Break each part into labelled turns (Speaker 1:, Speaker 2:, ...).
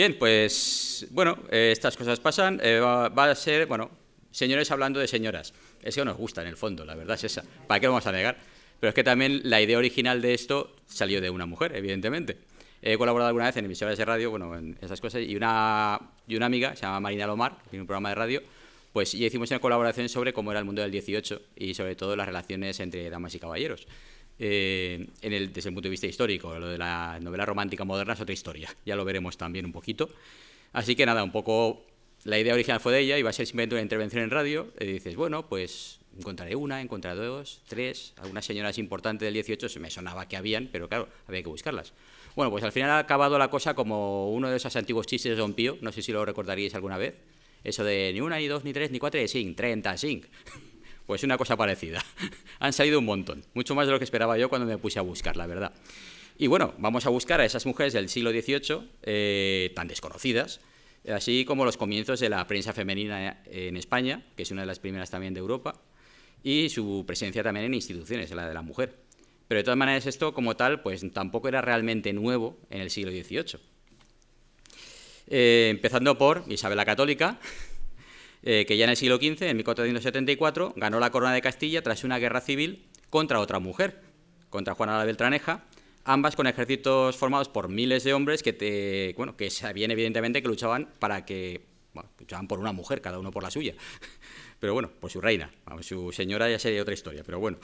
Speaker 1: Bien, pues bueno, estas cosas pasan. Va a ser, bueno, señores hablando de señoras. Eso nos gusta en el fondo, la verdad es esa. ¿Para qué lo vamos a negar? Pero es que también la idea original de esto salió de una mujer, evidentemente. He colaborado alguna vez en emisoras de radio, bueno, en esas cosas, y una amiga, se llama Marina Lomar, que tiene un programa de radio, pues ya hicimos una colaboración sobre cómo era el mundo del 18 y sobre todo las relaciones entre damas y caballeros. Desde el punto de vista histórico, lo de la novela romántica moderna es otra historia, ya lo veremos también un poquito. Así que nada, un poco la idea original fue de ella, iba a ser simplemente una intervención en radio, y dices, bueno, pues encontraré una, encontraré dos, tres, algunas señoras importantes del 18, se me sonaba que habían, pero claro, había que buscarlas. Bueno, pues al final ha acabado la cosa como uno de esos antiguos chistes de Don Pío, no sé si lo recordaríais alguna vez, eso de ni una, ni dos, ni tres, ni cuatro, ni cinc, 35. Pues una cosa parecida. Han salido un montón, mucho más de lo que esperaba yo cuando me puse a buscar, la verdad. Y bueno, vamos a buscar a esas mujeres del siglo XVIII, tan desconocidas, así como los comienzos de la prensa femenina en España, que es una de las primeras también de Europa, y su presencia también en instituciones, la de la mujer. Pero de todas maneras esto, como tal, pues tampoco era realmente nuevo en el siglo XVIII. Empezando por Isabel la Católica, que ya en el siglo XV, en 1474, ganó la corona de Castilla tras una guerra civil contra otra mujer, contra Juana la Beltraneja, ambas con ejércitos formados por miles de hombres que sabían evidentemente que luchaban luchaban por una mujer, cada uno por la suya. Pero bueno, por su reina, su señora ya sería otra historia, pero bueno.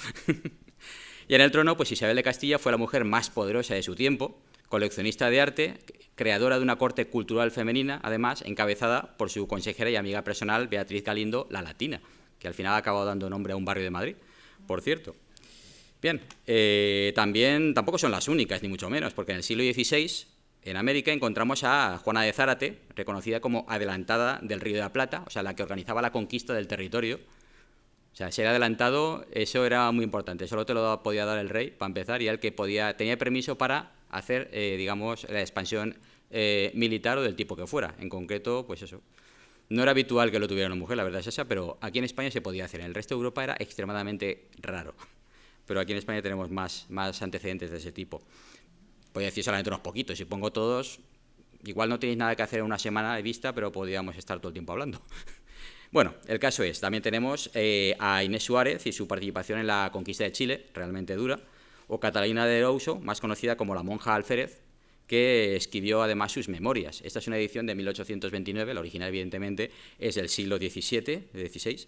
Speaker 1: Y en el trono, pues Isabel de Castilla fue la mujer más poderosa de su tiempo, coleccionista de arte, creadora de una corte cultural femenina, además, encabezada por su consejera y amiga personal, Beatriz Galindo, la Latina, que al final ha acabado dando nombre a un barrio de Madrid, por cierto. Bien, también tampoco son las únicas, ni mucho menos, porque en el siglo XVI, en América, encontramos a Juana de Zárate, reconocida como adelantada del Río de la Plata, o sea, la que organizaba la conquista del territorio. O sea, ser adelantado, eso era muy importante, solo te lo podía dar el rey, para empezar, y el que tenía permiso para hacer, digamos, la expansión militar o del tipo que fuera. En concreto, pues eso. No era habitual que lo tuviera una mujer, la verdad es esa, pero aquí en España se podía hacer. En el resto de Europa era extremadamente raro. Pero aquí en España tenemos más antecedentes de ese tipo. Podría decir solamente unos poquitos, si pongo todos, igual no tenéis nada que hacer en una semana de vista, pero podríamos estar todo el tiempo hablando. Bueno, el caso es, también tenemos a Inés Suárez y su participación en la conquista de Chile, realmente dura, o Catalina de Arouso, más conocida como la monja alférez, que escribió además sus memorias. Esta es una edición de 1829, la original evidentemente es del siglo XVII, XVI,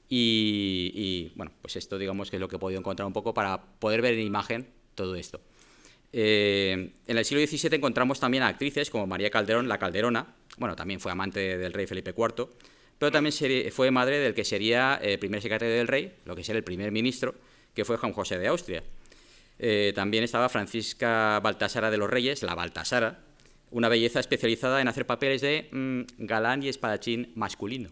Speaker 1: y bueno, pues esto digamos que es lo que he podido encontrar un poco para poder ver en imagen todo esto. En el siglo XVII encontramos también a actrices como María Calderón, la Calderona, bueno, también fue amante del rey Felipe IV, pero también fue madre del que sería el primer secretario del rey, lo que sería el primer ministro, que fue Juan José de Austria. También estaba Francisca Baltasara de los Reyes, la Baltasara, una belleza especializada en hacer papeles de galán y espadachín masculino.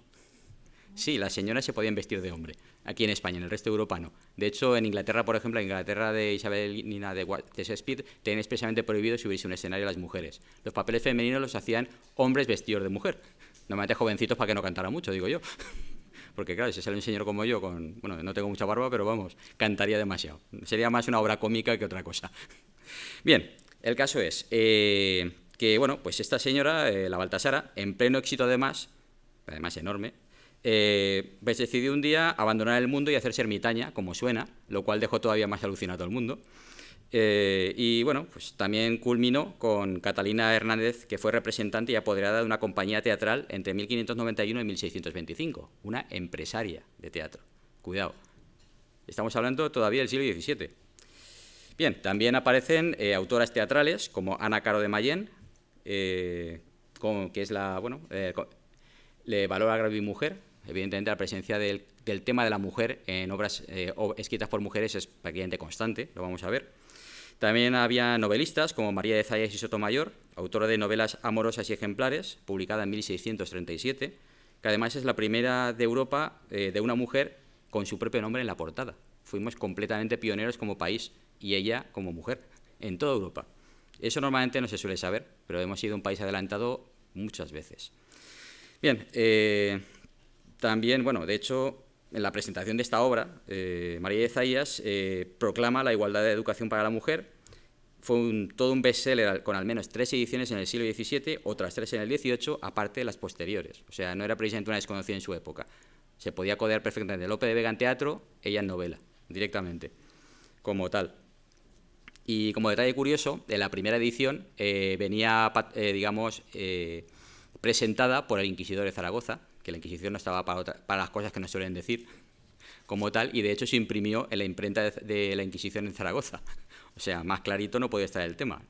Speaker 1: Sí, las señoras se podían vestir de hombre, aquí en España, en el resto de Europa no. De hecho, en Inglaterra, por ejemplo, en Inglaterra de Isabelina de Shakespeare, tenían expresamente prohibido subirse a un escenario a las mujeres. Los papeles femeninos los hacían hombres vestidos de mujer. Normalmente jovencitos para que no cantara mucho, digo yo. Porque claro, si sale un señor como yo, bueno, no tengo mucha barba, pero vamos, cantaría demasiado. Sería más una obra cómica que otra cosa. Bien, el caso es que, bueno, pues esta señora, la Baltasara, en pleno éxito además enorme, pues decidió un día abandonar el mundo y hacerse ermitaña, como suena, lo cual dejó todavía más alucinado a todo el mundo. Y bueno, pues también culminó con Catalina Hernández, que fue representante y apoderada de una compañía teatral entre 1591 y 1625, una empresaria de teatro. Cuidado, estamos hablando todavía del siglo XVII. Bien, también aparecen autoras teatrales como Ana Caro de Mayén, que es la, bueno, le valora Grave y Mujer. Evidentemente la presencia del tema de la mujer en obras escritas por mujeres es prácticamente constante, lo vamos a ver. También había novelistas como María de Zayas y Sotomayor, autora de novelas amorosas y ejemplares, publicada en 1637, que además es la primera de Europa de una mujer con su propio nombre en la portada. Fuimos completamente pioneros como país, y ella como mujer, en toda Europa. Eso normalmente no se suele saber, pero hemos sido un país adelantado muchas veces. Bien, también, bueno, de hecho, en la presentación de esta obra, María de Zayas proclama la igualdad de educación para la mujer, todo un bestseller con al menos 3 ediciones en el siglo XVII, otras 3 en el XVIII, aparte de las posteriores. O sea, no era precisamente una desconocida en su época. Se podía codear perfectamente Lope de Vega en teatro, ella en novela, directamente, como tal. Y como detalle curioso, en la primera edición venía, presentada por el inquisidor de Zaragoza, que la Inquisición no estaba para las cosas que nos suelen decir, como tal, y de hecho se imprimió en la imprenta de la Inquisición en Zaragoza. O sea, más clarito no podía estar el tema.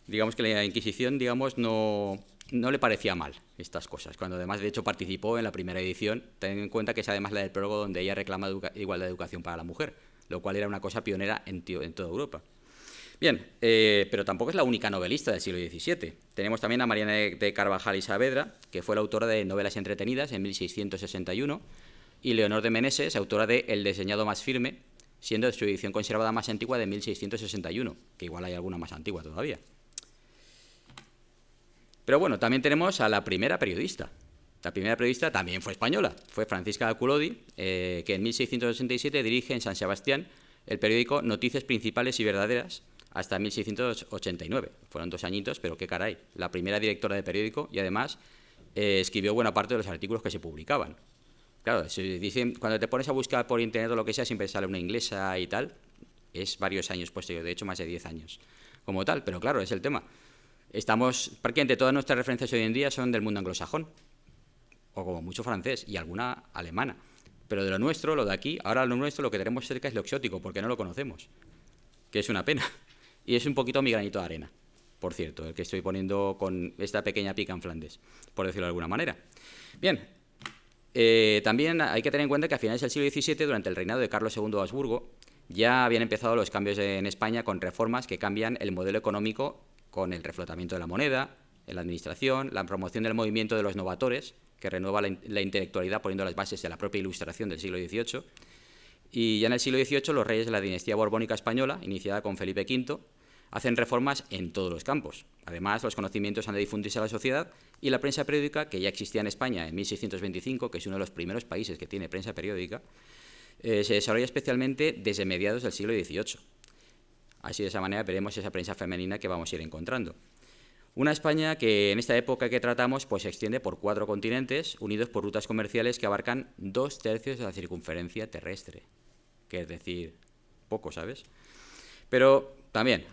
Speaker 1: Digamos que la Inquisición, no le parecía mal estas cosas, cuando además de hecho participó en la primera edición, teniendo en cuenta que es además la del prólogo donde ella reclama igualdad de educación para la mujer, lo cual era una cosa pionera en toda Europa. Bien, pero tampoco es la única novelista del siglo XVII. Tenemos también a Mariana de Carvajal y Saavedra, que fue la autora de Novelas entretenidas en 1661, y Leonor de Meneses, autora de El desdeñado más firme, siendo su edición conservada más antigua de 1661, que igual hay alguna más antigua todavía. Pero bueno, también tenemos a la primera periodista. La primera periodista también fue española, fue Francisca de Aculodi, que en 1687 dirige en San Sebastián el periódico Noticias Principales y Verdaderas hasta 1689. Fueron 2 añitos, pero qué caray. La primera directora de periódico y además escribió buena parte de los artículos que se publicaban. Claro, cuando te pones a buscar por internet o lo que sea, siempre sale una inglesa y tal. Es varios años posterior, de hecho más de 10 años como tal, pero claro, es el tema. Prácticamente todas nuestras referencias hoy en día son del mundo anglosajón, o como mucho francés, y alguna alemana. Pero de lo nuestro, lo de aquí, ahora lo nuestro, lo que tenemos cerca es lo exótico, porque no lo conocemos, que es una pena. Y es un poquito mi granito de arena, por cierto, el que estoy poniendo con esta pequeña pica en Flandes, por decirlo de alguna manera. Bien, también hay que tener en cuenta que a finales del siglo XVII, durante el reinado de Carlos II de Habsburgo, ya habían empezado los cambios en España con reformas que cambian el modelo económico con el reflotamiento de la moneda, en la administración, la promoción del movimiento de los novatores, que renueva la intelectualidad poniendo las bases de la propia Ilustración del siglo XVIII. Y ya en el siglo XVIII los reyes de la dinastía borbónica española, iniciada con Felipe V, hacen reformas en todos los campos. Además, los conocimientos han de difundirse a la sociedad y la prensa periódica, que ya existía en España en 1625, que es uno de los primeros países que tiene prensa periódica, se desarrolla especialmente desde mediados del siglo XVIII. Así, de esa manera, veremos esa prensa femenina que vamos a ir encontrando. Una España que en esta época que tratamos pues se extiende por 4 continentes, unidos por rutas comerciales que abarcan 2/3 de la circunferencia terrestre. Que es decir, poco, ¿sabes? Pero también,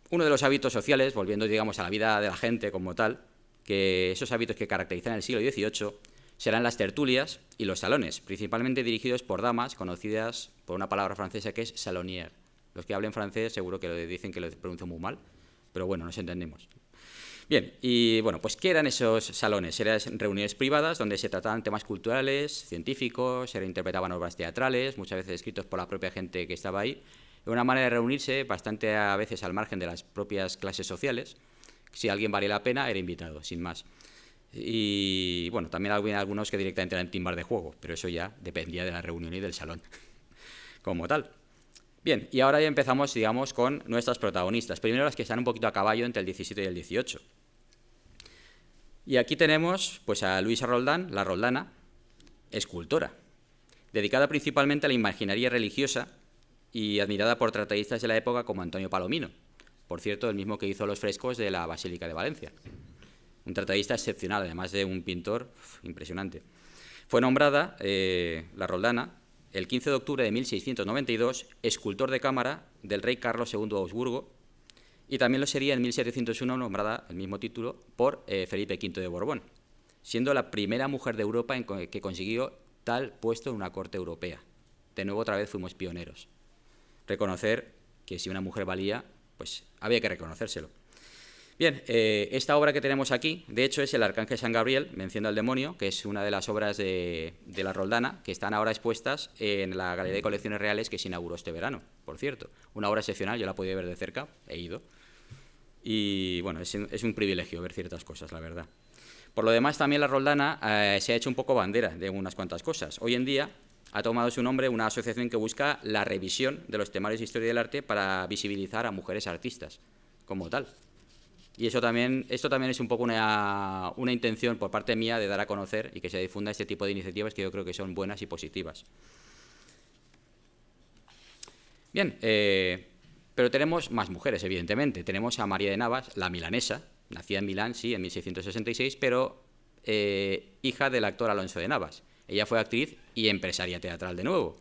Speaker 1: uno de los hábitos sociales, volviendo digamos a la vida de la gente como tal, que esos hábitos que caracterizan el siglo XVIII serán las tertulias y los salones, principalmente dirigidos por damas conocidas por una palabra francesa que es salonière. Los que hablen francés seguro que lo dicen que lo pronuncio muy mal, pero bueno, nos entendemos. Bien, y bueno, pues ¿qué eran esos salones? Eran reuniones privadas donde se trataban temas culturales, científicos, se reinterpretaban obras teatrales, muchas veces escritos por la propia gente que estaba ahí. Era una manera de reunirse bastante a veces al margen de las propias clases sociales. Si alguien valía la pena, era invitado, sin más. Y bueno, también había algunos que directamente eran timbar de juego, pero eso ya dependía de la reunión y del salón, como tal. Bien, y ahora ya empezamos, digamos, con nuestras protagonistas. Primero las que están un poquito a caballo entre el 17 y el 18. Y aquí tenemos pues, a Luisa Roldán, la Roldana, escultora, dedicada principalmente a la imaginería religiosa y admirada por tratadistas de la época como Antonio Palomino, por cierto, el mismo que hizo los frescos de la Basílica de Valencia. Un tratadista excepcional, además de un pintor impresionante. Fue nombrada, la Roldana, el 15 de octubre de 1692, escultor de cámara del rey Carlos II de Habsburgo, y también lo sería en 1701, nombrada el mismo título, por Felipe V de Borbón, siendo la primera mujer de Europa que consiguió tal puesto en una corte europea. De nuevo, otra vez fuimos pioneros. Reconocer que si una mujer valía, pues había que reconocérselo. Bien, esta obra que tenemos aquí, de hecho, es el Arcángel San Gabriel, venciendo al demonio, que es una de las obras de la Roldana, que están ahora expuestas en la Galería de Colecciones Reales que se inauguró este verano, por cierto. Una obra excepcional, yo la he podido ver de cerca, he ido. Y bueno, es un privilegio ver ciertas cosas, la verdad. Por lo demás, también la Roldana se ha hecho un poco bandera de unas cuantas cosas. Hoy en día ha tomado su nombre una asociación que busca la revisión de los temarios de historia del arte para visibilizar a mujeres artistas, como tal. Y esto también es un poco una intención por parte mía de dar a conocer y que se difunda este tipo de iniciativas que yo creo que son buenas y positivas. Bien, Pero tenemos más mujeres, evidentemente. Tenemos a María de Navas, la milanesa, nacida en Milán, sí, en 1666, pero hija del actor Alonso de Navas. Ella fue actriz y empresaria teatral de nuevo.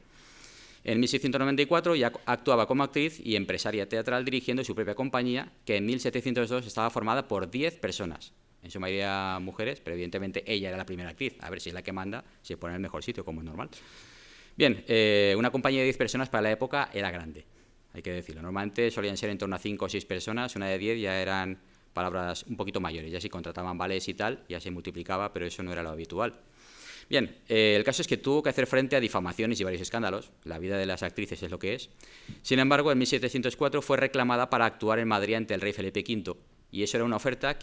Speaker 1: En 1694 ya actuaba como actriz y empresaria teatral dirigiendo su propia compañía, que en 1702 estaba formada por 10 personas, en su mayoría mujeres, pero evidentemente ella era la primera actriz. A ver si es la que manda, se pone en el mejor sitio, como es normal. Bien, una compañía de 10 personas para la época era grande, hay que decirlo. Normalmente solían ser en torno a 5 o 6 personas, una de 10 ya eran palabras un poquito mayores, ya si contrataban vales y tal, ya se multiplicaba, pero eso no era lo habitual. Bien, el caso es que tuvo que hacer frente a difamaciones y varios escándalos. La vida de las actrices es lo que es. Sin embargo, en 1704 fue reclamada para actuar en Madrid ante el rey Felipe V, y eso era una oferta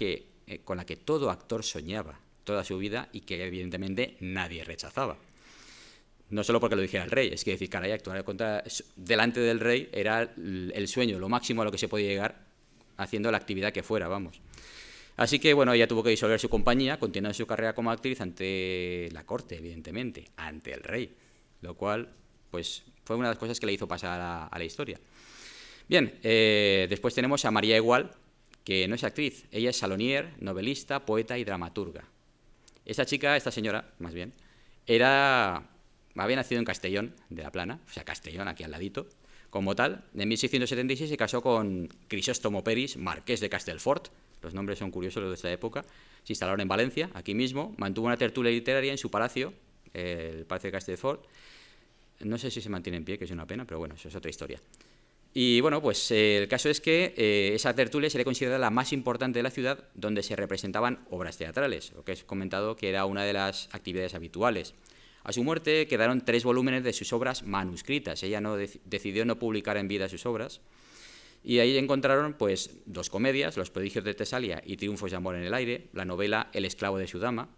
Speaker 1: con la que todo actor soñaba toda su vida y que evidentemente nadie rechazaba. No solo porque lo dijera el rey, es que decir, caray, actuar delante del rey era el sueño, lo máximo a lo que se podía llegar haciendo la actividad que fuera, vamos. Así que, bueno, ella tuvo que disolver su compañía, continuando su carrera como actriz ante la corte, evidentemente, ante el rey, lo cual, pues, fue una de las cosas que le hizo pasar a la historia. Bien, después tenemos a María Igual, que no es actriz, ella es salonier, novelista, poeta y dramaturga. Esta señora, más bien, había nacido en Castellón de la Plana, o sea, Castellón, aquí al ladito. Como tal, en 1676 se casó con Crisóstomo Peris, marqués de Castelfort. Los nombres son curiosos los de esta época. Se instalaron en Valencia, aquí mismo. Mantuvo una tertulia literaria en su palacio, el Palacio de Castelfort. No sé si se mantiene en pie, que es una pena, pero bueno, eso es otra historia. Y bueno, pues el caso es que esa tertulia se le considera la más importante de la ciudad, donde se representaban obras teatrales, lo que he comentado que era una de las actividades habituales. A su muerte quedaron 3 volúmenes de sus obras manuscritas. Ella decidió no publicar en vida sus obras. Y ahí encontraron pues 2 comedias, Los prodigios de Tesalia y Triunfos de amor en el aire, la novela El esclavo de su dama,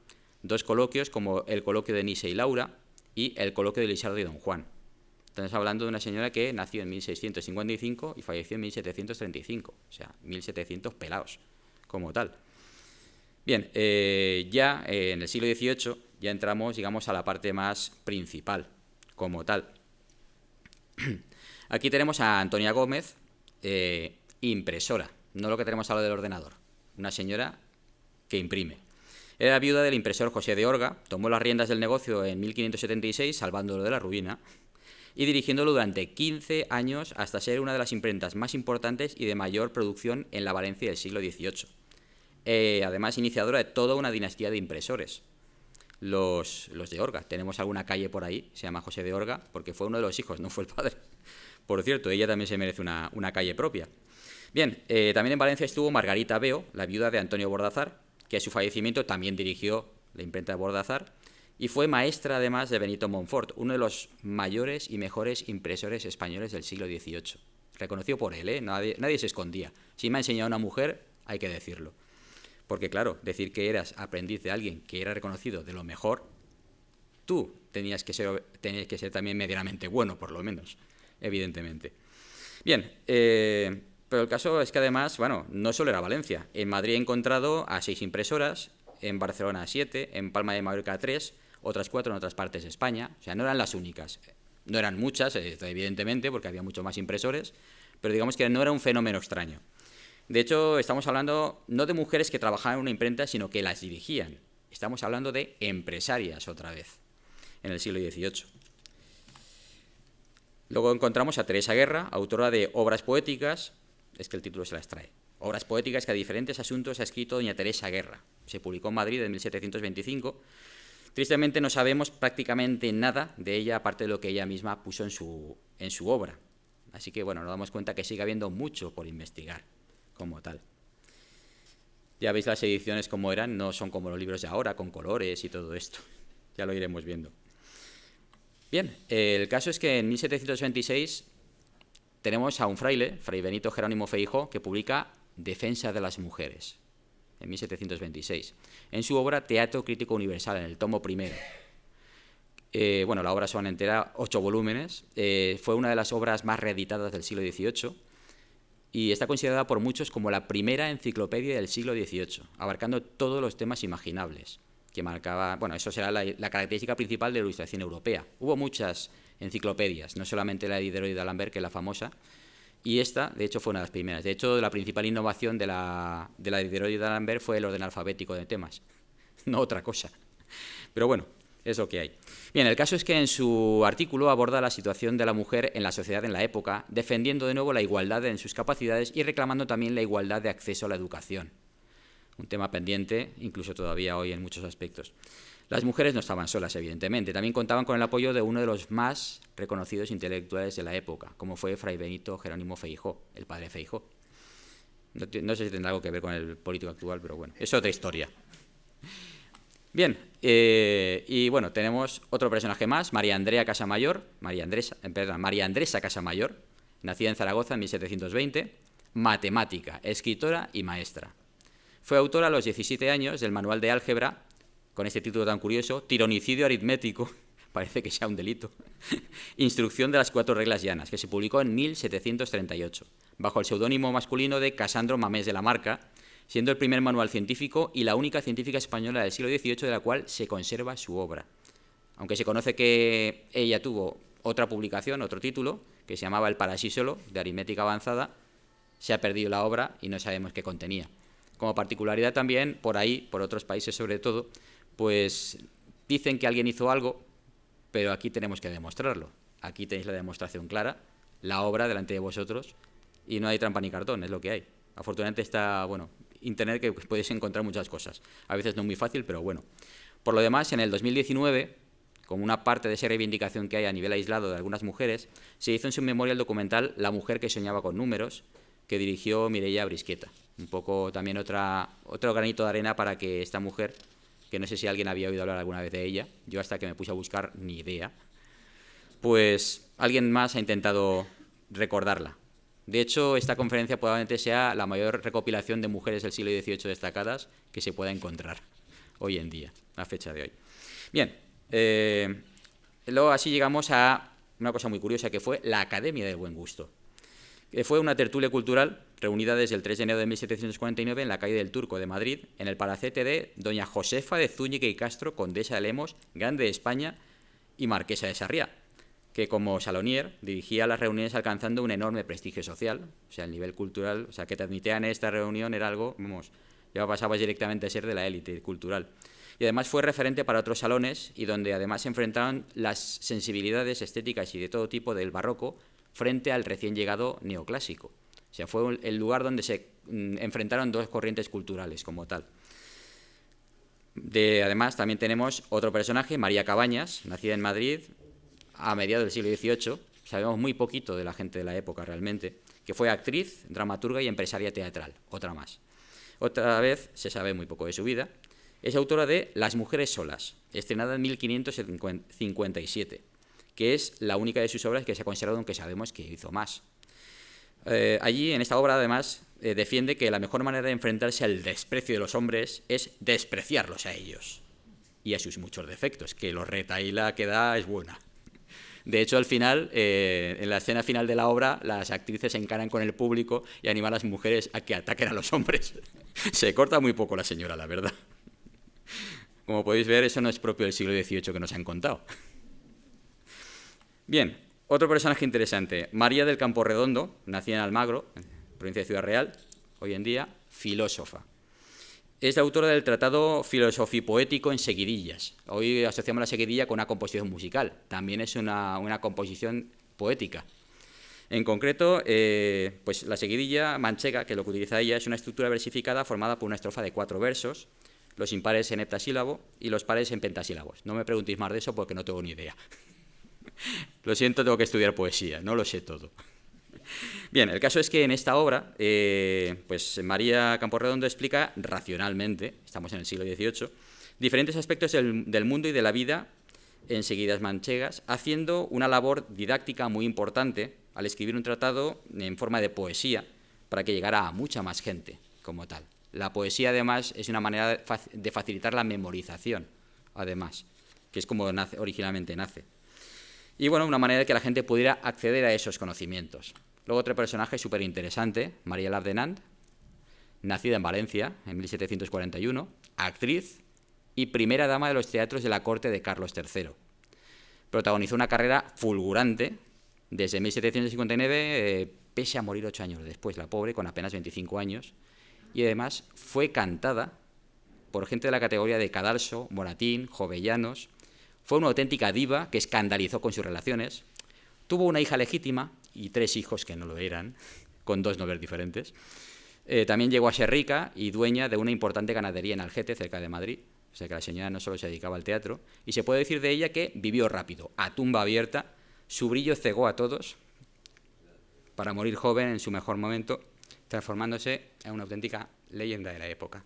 Speaker 1: 2 coloquios como el coloquio de Nise y Laura y el coloquio de Lisardo y Don Juan. Estamos hablando de una señora que nació en 1655 y falleció en 1735, o sea, 1700 pelados, como tal. Bien, ya en el siglo XVIII ya entramos, digamos, a la parte más principal, como tal. Aquí tenemos a Antonia Gómez, impresora, no lo que tenemos ahora del ordenador, una señora que imprime. Era viuda del impresor José de Orga, tomó las riendas del negocio en 1576, salvándolo de la ruina, y dirigiéndolo durante 15 años hasta ser una de las imprentas más importantes y de mayor producción en la Valencia del siglo XVIII. Además, iniciadora de toda una dinastía de impresores, los de Orga. Tenemos alguna calle por ahí, se llama José de Orga, porque fue uno de los hijos, no fue el padre. Por cierto, ella también se merece una calle propia. Bien, también en Valencia estuvo Margarita Beo, la viuda de Antonio Bordazar, que a su fallecimiento también dirigió la imprenta de Bordazar, y fue maestra además de Benito Montfort, uno de los mayores y mejores impresores españoles del siglo XVIII. Reconocido por él, nadie se escondía. Si me ha enseñado una mujer, hay que decirlo. Porque claro, decir que eras aprendiz de alguien que era reconocido de lo mejor, tú tenías que ser también medianamente bueno, por lo menos, evidentemente. Bien, pero el caso es que además, bueno, no solo era Valencia. En Madrid he encontrado a 6 impresoras, en Barcelona a 7, en Palma de Mallorca a 3, otras 4 en otras partes de España. O sea, no eran las únicas. No eran muchas, evidentemente, porque había muchos más impresores, pero digamos que no era un fenómeno extraño. De hecho, estamos hablando no de mujeres que trabajaban en una imprenta, sino que las dirigían. Estamos hablando de empresarias otra vez, en el siglo XVIII. Luego encontramos a Teresa Guerra, autora de Obras poéticas, es que el título se las trae. Obras poéticas que a diferentes asuntos ha escrito doña Teresa Guerra. Se publicó en Madrid en 1725. Tristemente no sabemos prácticamente nada de ella, aparte de lo que ella misma puso en su obra. Así que, bueno, nos damos cuenta que sigue habiendo mucho por investigar, como tal. Ya veis las ediciones como eran, no son como los libros de ahora, con colores y todo esto. Ya lo iremos viendo. Bien, el caso es que en 1726 tenemos a un fraile, Fray Benito Jerónimo Feijó, que publica Defensa de las mujeres, en 1726, en su obra Teatro Crítico Universal, en el tomo primero. Bueno, la obra son entera 8 volúmenes, fue una de las obras más reeditadas del siglo XVIII y está considerada por muchos como la primera enciclopedia del siglo XVIII, abarcando todos los temas imaginables, que marcaba, bueno, eso será la característica principal de la Ilustración europea. Hubo muchas enciclopedias, no solamente la de Diderot y d'Alembert, que es la famosa, Y esta, de hecho, fue una de las primeras. De hecho, la principal innovación de la Diderot y d'Alembert fue el orden alfabético de temas, no otra cosa. Pero bueno, es lo que hay. Bien, el caso es que en su artículo aborda la situación de la mujer en la sociedad en la época, defendiendo de nuevo la igualdad en sus capacidades y reclamando también la igualdad de acceso a la educación. Un tema pendiente, incluso todavía hoy en muchos aspectos. Las mujeres no estaban solas, evidentemente. También contaban con el apoyo de uno de los más reconocidos intelectuales de la época, como fue Fray Benito Jerónimo Feijó, el padre Feijó. No sé si tendrá algo que ver con el político actual, pero bueno, es otra historia. Bien, y bueno, tenemos otro personaje más, María Andresa Casamayor, nacida en Zaragoza en 1720, matemática, escritora y maestra. Fue autora a los 17 años del manual de álgebra, con este título tan curioso, Tironicidio aritmético, parece que sea un delito, Instrucción de las 4 reglas llanas, que se publicó en 1738, bajo el seudónimo masculino de Casandro Mamés de la Marca, siendo el primer manual científico y la única científica española del siglo XVIII de la cual se conserva su obra. Aunque se conoce que ella tuvo otra publicación, otro título, que se llamaba El Parasísolo, de aritmética avanzada, se ha perdido la obra y no sabemos qué contenía. Como particularidad también, por ahí, por otros países sobre todo, pues dicen que alguien hizo algo, pero aquí tenemos que demostrarlo. Aquí tenéis la demostración clara, la obra delante de vosotros, y no hay trampa ni cartón, es lo que hay. Afortunadamente está, bueno, Internet, que podéis encontrar muchas cosas. A veces no es muy fácil, pero bueno. Por lo demás, en el 2019, como una parte de esa reivindicación que hay a nivel aislado de algunas mujeres, se hizo en su memoria el documental La mujer que soñaba con números, que dirigió Mireia Brisqueta. Un poco también otro granito de arena para que esta mujer, que no sé si alguien había oído hablar alguna vez de ella, yo hasta que me puse a buscar ni idea, pues alguien más ha intentado recordarla. De hecho, esta conferencia probablemente sea la mayor recopilación de mujeres del siglo XVIII destacadas que se pueda encontrar hoy en día, a fecha de hoy. Bien, luego así llegamos a una cosa muy curiosa, que fue la Academia del Buen Gusto. Que fue una tertulia cultural reunida desde el 3 de enero de 1749 en la calle del Turco de Madrid, en el palacete de doña Josefa de Zúñiga y Castro, condesa de Lemos, grande de España y marquesa de Sarriá, que como salonier dirigía las reuniones alcanzando un enorme prestigio social, o sea, el nivel cultural, o sea, que te admitían en esta reunión era algo, vamos, ya pasabas directamente a ser de la élite cultural. Y además fue referente para otros salones y donde además se enfrentaron las sensibilidades estéticas y de todo tipo del barroco frente al recién llegado neoclásico. O sea, fue el lugar donde se enfrentaron dos corrientes culturales como tal. Además, también tenemos otro personaje, María Cabañas, nacida en Madrid a mediados del siglo XVIII, sabemos muy poquito de la gente de la época realmente, que fue actriz, dramaturga y empresaria teatral, otra más. Otra vez se sabe muy poco de su vida. Es autora de Las mujeres solas, estrenada en 1557, que es la única de sus obras que se ha considerado, aunque sabemos que hizo más. Allí, en esta obra, además, defiende que la mejor manera de enfrentarse al desprecio de los hombres es despreciarlos a ellos y a sus muchos defectos, que lo retaíla que da es buena. De hecho, al final, en la escena final de la obra, las actrices se encaran con el público y animan a las mujeres a que ataquen a los hombres. Se corta muy poco la señora, la verdad. Como podéis ver, eso no es propio del siglo XVIII que nos han contado. Bien, otro personaje interesante, María del Campo Redondo, nacida en Almagro, provincia de Ciudad Real, hoy en día, filósofa. Es la autora del tratado Filosofipoético en seguidillas. Hoy asociamos la seguidilla con una composición musical. También es una composición poética. En concreto, pues la seguidilla manchega, que es lo que utiliza ella, es una estructura versificada formada por una estrofa de 4 versos, los impares en heptasílabo y los pares en pentasílabos. No me preguntéis más de eso porque no tengo ni idea. Lo siento, tengo que estudiar poesía, no lo sé todo. Bien, el caso es que en esta obra, pues María Camporredondo explica racionalmente, estamos en el siglo XVIII, diferentes aspectos del mundo y de la vida en seguidas manchegas, haciendo una labor didáctica muy importante al escribir un tratado en forma de poesía para que llegara a mucha más gente como tal. La poesía, además, es una manera de facilitar la memorización, además, que es como originalmente nace. Y bueno, una manera de que la gente pudiera acceder a esos conocimientos. Luego otro personaje súper interesante, María Labdenant, nacida en Valencia en 1741, actriz y primera dama de los teatros de la corte de Carlos III. Protagonizó una carrera fulgurante desde 1759, pese a morir 8 años después, la pobre, con apenas 25 años, y además fue cantada por gente de la categoría de Cadalso, Moratín, Jovellanos. Fue una auténtica diva que escandalizó con sus relaciones. Tuvo una hija legítima y 3 hijos que no lo eran, con 2 novios diferentes. También llegó a ser rica y dueña de una importante ganadería en Algete, cerca de Madrid. O sea que la señora no solo se dedicaba al teatro. Y se puede decir de ella que vivió rápido, a tumba abierta. Su brillo cegó a todos para morir joven en su mejor momento, transformándose en una auténtica leyenda de la época.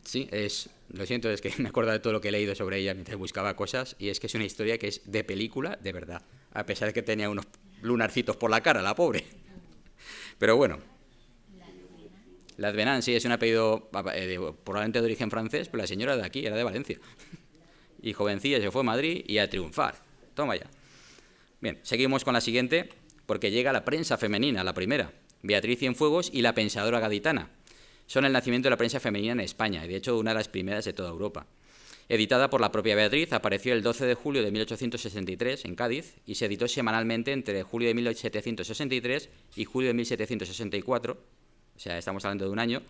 Speaker 1: Sí, lo siento, es que me acuerdo de todo lo que he leído sobre ella mientras buscaba cosas, y es que es una historia que es de película, de verdad, a pesar de que tenía unos lunarcitos por la cara, la pobre. Pero bueno. Ladvenan, sí, es un apellido probablemente de origen francés, pero la señora de aquí era de Valencia. Y jovencilla se fue a Madrid y a triunfar. Toma ya. Bien, seguimos con la siguiente, porque llega la prensa femenina, la primera. Beatriz Cienfuegos y La Pensadora Gaditana. Son el nacimiento de la prensa femenina en España, y de hecho una de las primeras de toda Europa. Editada por la propia Beatriz, apareció el 12 de julio de 1863 en Cádiz y se editó semanalmente entre julio de 1763 y julio de 1764, o sea, estamos hablando de un año,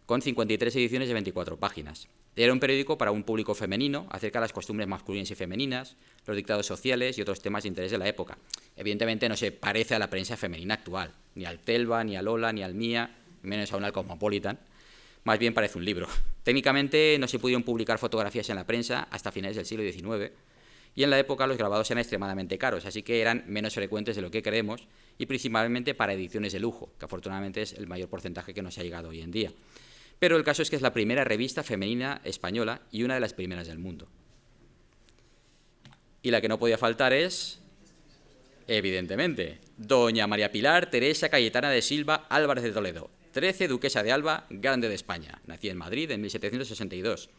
Speaker 1: con 53 ediciones de 24 páginas. Era un periódico para un público femenino, acerca de las costumbres masculinas y femeninas, los dictados sociales y otros temas de interés de la época. Evidentemente no se parece a la prensa femenina actual, ni al Telva, ni al Ola, ni al Mía, menos aún al Cosmopolitan. Más bien parece un libro. Técnicamente no se pudieron publicar fotografías en la prensa hasta finales del siglo XIX, y en la época los grabados eran extremadamente caros, así que eran menos frecuentes de lo que creemos, y principalmente para ediciones de lujo, que afortunadamente es el mayor porcentaje que nos ha llegado hoy en día. Pero el caso es que es la primera revista femenina española y una de las primeras del mundo. Y la que no podía faltar es, evidentemente, doña María Pilar Teresa Cayetana de Silva Álvarez de Toledo, 13, duquesa de Alba, grande de España. Nacida en Madrid en 1762.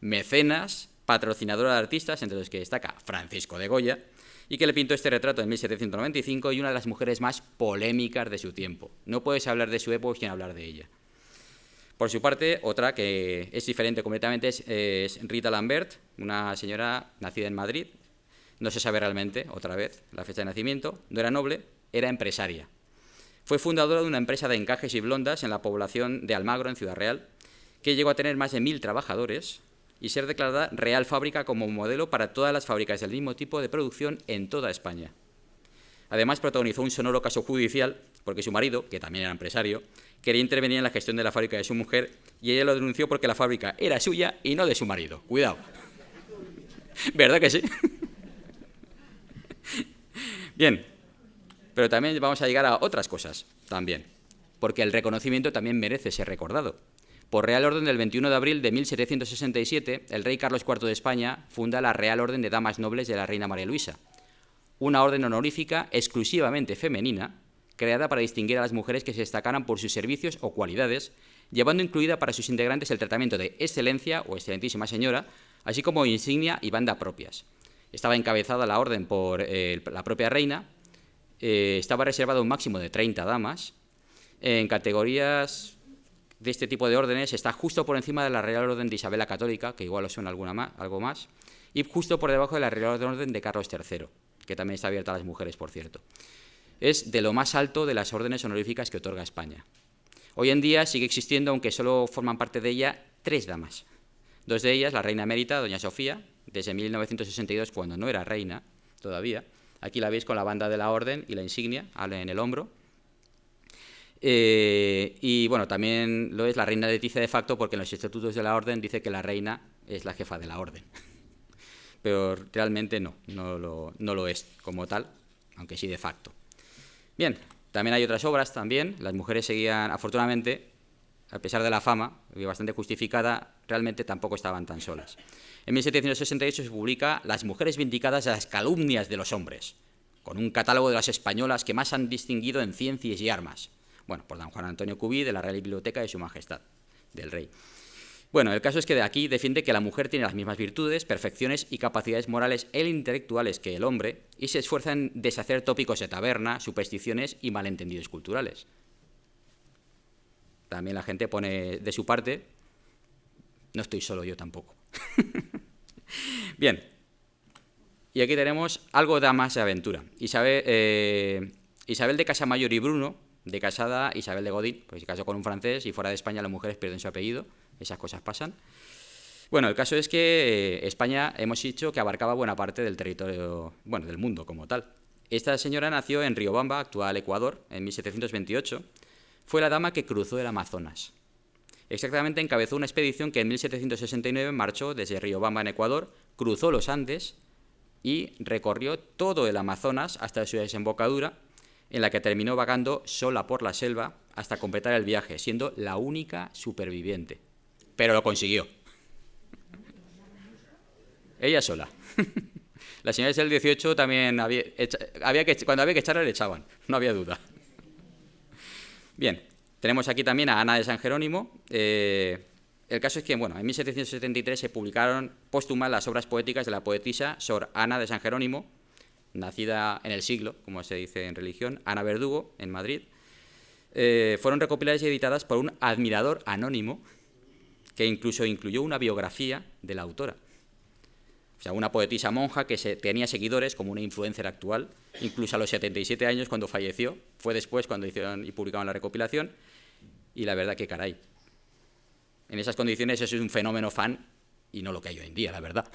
Speaker 1: Mecenas, patrocinadora de artistas, entre los que destaca Francisco de Goya, y que le pintó este retrato en 1795, y una de las mujeres más polémicas de su tiempo. No puedes hablar de su época sin hablar de ella. Por su parte, otra que es diferente completamente es Rita Lambert, una señora nacida en Madrid. No se sabe realmente, otra vez, la fecha de nacimiento. No era noble, era empresaria. Fue fundadora de una empresa de encajes y blondas en la población de Almagro, en Ciudad Real, que llegó a tener más de 1000 trabajadores y ser declarada Real Fábrica como modelo para todas las fábricas del mismo tipo de producción en toda España. Además, protagonizó un sonoro caso judicial porque su marido, que también era empresario, quería intervenir en la gestión de la fábrica de su mujer, y ella lo denunció porque la fábrica era suya y no de su marido. Cuidado. ¿Verdad que sí? Bien. Pero también vamos a llegar a otras cosas, también, porque el reconocimiento también merece ser recordado. Por Real Orden del 21 de abril de 1767, el rey Carlos IV de España funda la Real Orden de Damas Nobles de la Reina María Luisa, una orden honorífica exclusivamente femenina, creada para distinguir a las mujeres que se destacaran por sus servicios o cualidades, llevando incluida para sus integrantes el tratamiento de excelencia o excelentísima señora, así como insignia y banda propias. Estaba encabezada la orden por la propia reina. Estaba reservado un máximo de 30 damas. En categorías de este tipo de órdenes está justo por encima de la Real Orden de Isabel la Católica, que igual os suena algo más, y justo por debajo de la Real Orden de Carlos III, que también está abierta a las mujeres, por cierto. Es de lo más alto de las órdenes honoríficas que otorga España. Hoy en día sigue existiendo, aunque solo forman parte de ella 3 damas. 2 de ellas, la reina emérita, doña Sofía, desde 1962, cuando no era reina todavía. Aquí la veis con la banda de la orden y la insignia en el hombro. Y bueno, también lo es la reina Leticia de facto, porque en los estatutos de la orden dice que la reina es la jefa de la orden. Pero realmente no lo es como tal, aunque sí de facto. Bien, también hay otras obras también. Las mujeres seguían, afortunadamente, a pesar de la fama, bastante justificada, realmente tampoco estaban tan solas. En 1768 se publica Las mujeres vindicadas de las calumnias de los hombres, con un catálogo de las españolas que más han distinguido en ciencias y armas. Bueno, por don Juan Antonio Cubí, de la Real Biblioteca de Su Majestad, del Rey. Bueno, el caso es que de aquí defiende que la mujer tiene las mismas virtudes, perfecciones y capacidades morales e intelectuales que el hombre, y se esfuerza en deshacer tópicos de taberna, supersticiones y malentendidos culturales. También la gente pone de su parte. No estoy solo yo tampoco. Bien. Y aquí tenemos algo de más de aventura. Isabel de Casamayor y Bruno, de casada Isabel de Godín, pues se casó con un francés y fuera de España las mujeres pierden su apellido, esas cosas pasan. Bueno, el caso es que España, hemos dicho que abarcaba buena parte del territorio, bueno, del mundo como tal. Esta señora nació en Riobamba, actual Ecuador, en 1728. Fue la dama que cruzó el Amazonas. Exactamente encabezó una expedición que en 1769 marchó desde Riobamba, en Ecuador, cruzó los Andes y recorrió todo el Amazonas hasta su desembocadura, en la que terminó vagando sola por la selva hasta completar el viaje, siendo la única superviviente. Pero lo consiguió. Ella sola. Las señoras del 18 también cuando había que echarla le echaban, no había duda. Bien, tenemos aquí también a Ana de San Jerónimo. El caso es que, bueno, en 1773 se publicaron póstumas las obras poéticas de la poetisa Sor Ana de San Jerónimo, nacida en el siglo, como se dice en religión, Ana Verdugo, en Madrid. Fueron recopiladas y editadas por un admirador anónimo que incluso incluyó una biografía de la autora. O sea, una poetisa monja que tenía seguidores como una influencer actual, incluso a los 77 años cuando falleció. Fue después cuando hicieron y publicaron la recopilación. Y la verdad que caray. En esas condiciones eso es un fenómeno fan y no lo que hay hoy en día, la verdad.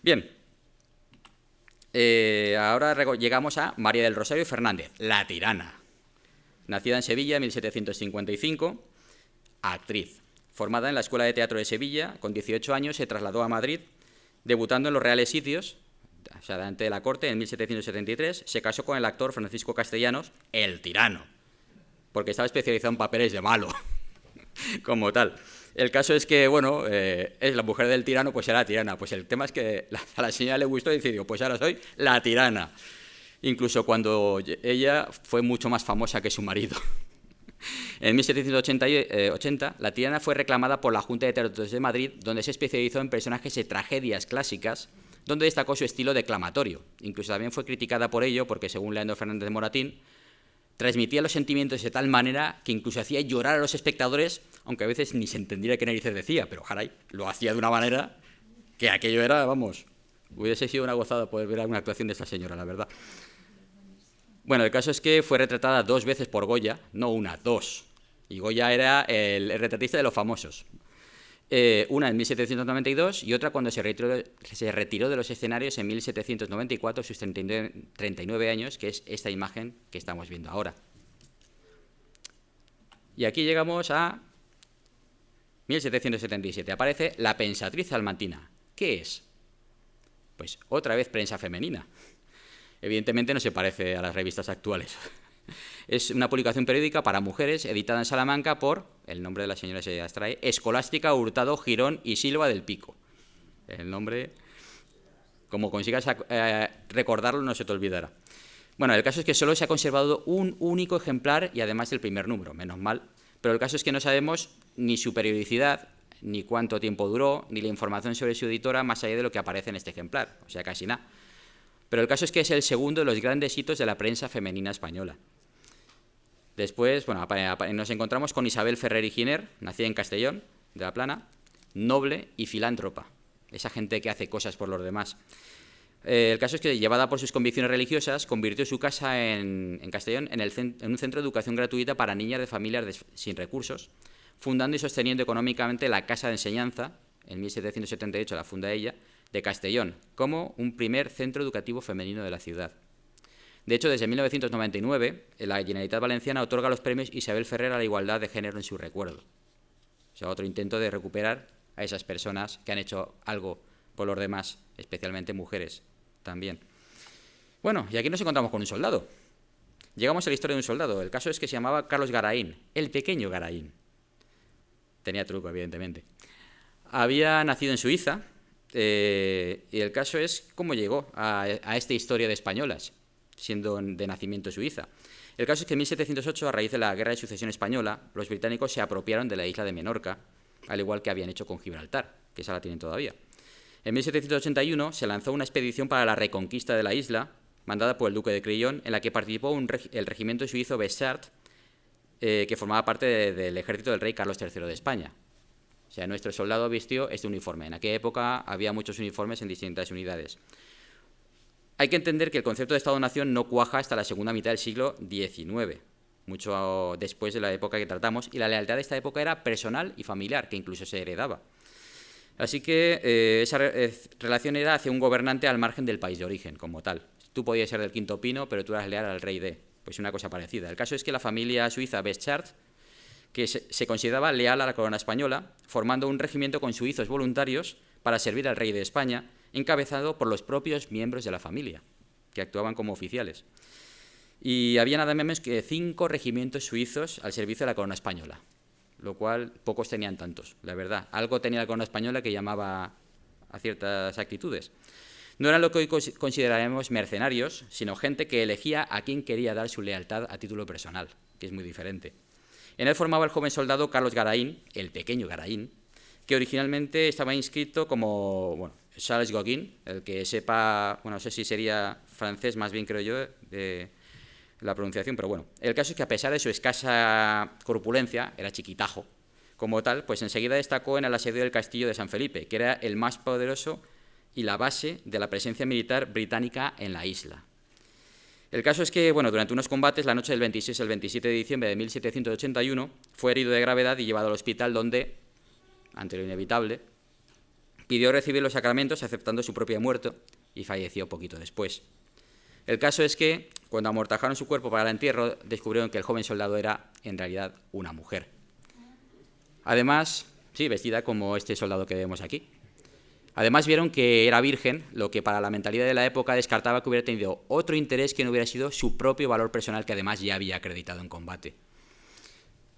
Speaker 1: Bien. Ahora llegamos a María del Rosario Fernández, la tirana. Nacida en Sevilla en 1755, actriz. Formada en la Escuela de Teatro de Sevilla, con 18 años se trasladó a Madrid, debutando en los Reales Sitios, o sea, delante de la corte, en 1773. Se casó con el actor Francisco Castellanos, el tirano, porque estaba especializado en papeles de malo, como tal. El caso es que, bueno, es la mujer del tirano, pues era la tirana. Pues el tema es que a la señora le gustó y decidió, pues ahora soy la tirana. Incluso cuando ella fue mucho más famosa que su marido. En 1780, la tirana fue reclamada por la Junta de Teatros de Madrid, donde se especializó en personajes de tragedias clásicas, donde destacó su estilo declamatorio. Incluso también fue criticada por ello, porque según Leandro Fernández de Moratín, transmitía los sentimientos de tal manera que incluso hacía llorar a los espectadores, aunque a veces ni se entendiera qué narices decía, pero jaray, lo hacía de una manera que aquello era, vamos, hubiese sido una gozada poder ver una actuación de esta señora, la verdad. Bueno, el caso es que fue retratada 2 veces por Goya, no una, 2. Y Goya era el retratista de los famosos. Una en 1792 y otra cuando se retiró de los escenarios en 1794, sus 39 años, que es esta imagen que estamos viendo ahora. Y aquí llegamos a 1777. Aparece La pensatriz salmantina. ¿Qué es? Pues otra vez prensa femenina. Evidentemente no se parece a las revistas actuales. Es una publicación periódica para mujeres editada en Salamanca por, el nombre de la señora se abstrae, Escolástica Hurtado Girón y Silva del Pico. El nombre, como consigas recordarlo, no se te olvidará. Bueno, el caso es que solo se ha conservado un único ejemplar y además el primer número, menos mal. Pero el caso es que no sabemos ni su periodicidad, ni cuánto tiempo duró, ni la información sobre su editora más allá de lo que aparece en este ejemplar, o sea, casi nada. Pero el caso es que es el segundo de los grandes hitos de la prensa femenina española. Después, bueno, nos encontramos con Isabel Ferrer y Giner, nacida en Castellón, de la Plana, noble y filántropa, esa gente que hace cosas por los demás. El caso es que, llevada por sus convicciones religiosas, convirtió su casa en Castellón en un centro de educación gratuita para niñas de familias sin recursos, fundando y sosteniendo económicamente la Casa de Enseñanza, en 1778 la funda ella, de Castellón, como un primer centro educativo femenino de la ciudad. De hecho, desde 1999, la Generalitat Valenciana otorga los premios Isabel Ferrer a la igualdad de género en su recuerdo. O sea, otro intento de recuperar a esas personas que han hecho algo por los demás, especialmente mujeres también. Bueno, y aquí nos encontramos con un soldado. Llegamos a la historia de un soldado. El caso es que se llamaba Carlos Garaín, el pequeño Garaín. Tenía truco, evidentemente. Había nacido en Suiza, y el caso es cómo llegó a esta historia de españolas, siendo de nacimiento suiza. El caso es que en 1708, a raíz de la Guerra de Sucesión Española, los británicos se apropiaron de la isla de Menorca, al igual que habían hecho con Gibraltar, que esa la tienen todavía. En 1781 se lanzó una expedición para la reconquista de la isla, mandada por el duque de Crillon, en la que participó el regimiento suizo Besart, que formaba parte del ejército del rey Carlos III de España. O sea, nuestro soldado vistió este uniforme. En aquella época había muchos uniformes en distintas unidades. Hay que entender que el concepto de Estado-Nación no cuaja hasta la segunda mitad del siglo XIX, mucho después de la época que tratamos, y la lealtad de esta época era personal y familiar, que incluso se heredaba. Así que esa relación era hacia un gobernante al margen del país de origen, como tal. Tú podías ser del Quinto Pino, pero tú eras leal al rey de... Pues una cosa parecida. El caso es que la familia suiza Beschart, que se consideraba leal a la corona española, formando un regimiento con suizos voluntarios para servir al rey de España, encabezado por los propios miembros de la familia, que actuaban como oficiales. Y había nada menos que 5 regimientos suizos al servicio de la corona española, lo cual pocos tenían tantos, la verdad. Algo tenía la corona española que llamaba a ciertas actitudes. No eran lo que hoy consideraremos mercenarios, sino gente que elegía a quien quería dar su lealtad a título personal, que es muy diferente. En él formaba el joven soldado Carlos Garaín, el pequeño Garaín, que originalmente estaba inscrito como Charles Gauguin, el que sepa, no sé si sería francés, más bien creo yo, de la pronunciación, pero bueno. El caso es que a pesar de su escasa corpulencia, era chiquitajo, como tal, pues enseguida destacó en el asedio del castillo de San Felipe, que era el más poderoso y la base de la presencia militar británica en la isla. El caso es que, durante unos combates, la noche del 26 al 27 de diciembre de 1781, fue herido de gravedad y llevado al hospital donde, ante lo inevitable, pidió recibir los sacramentos aceptando su propia muerte y falleció poquito después. El caso es que, cuando amortajaron su cuerpo para el entierro, descubrieron que el joven soldado era, en realidad, una mujer. Además, sí, vestida como este soldado que vemos aquí. Además vieron que era virgen, lo que para la mentalidad de la época descartaba que hubiera tenido otro interés que no hubiera sido su propio valor personal, que además ya había acreditado en combate.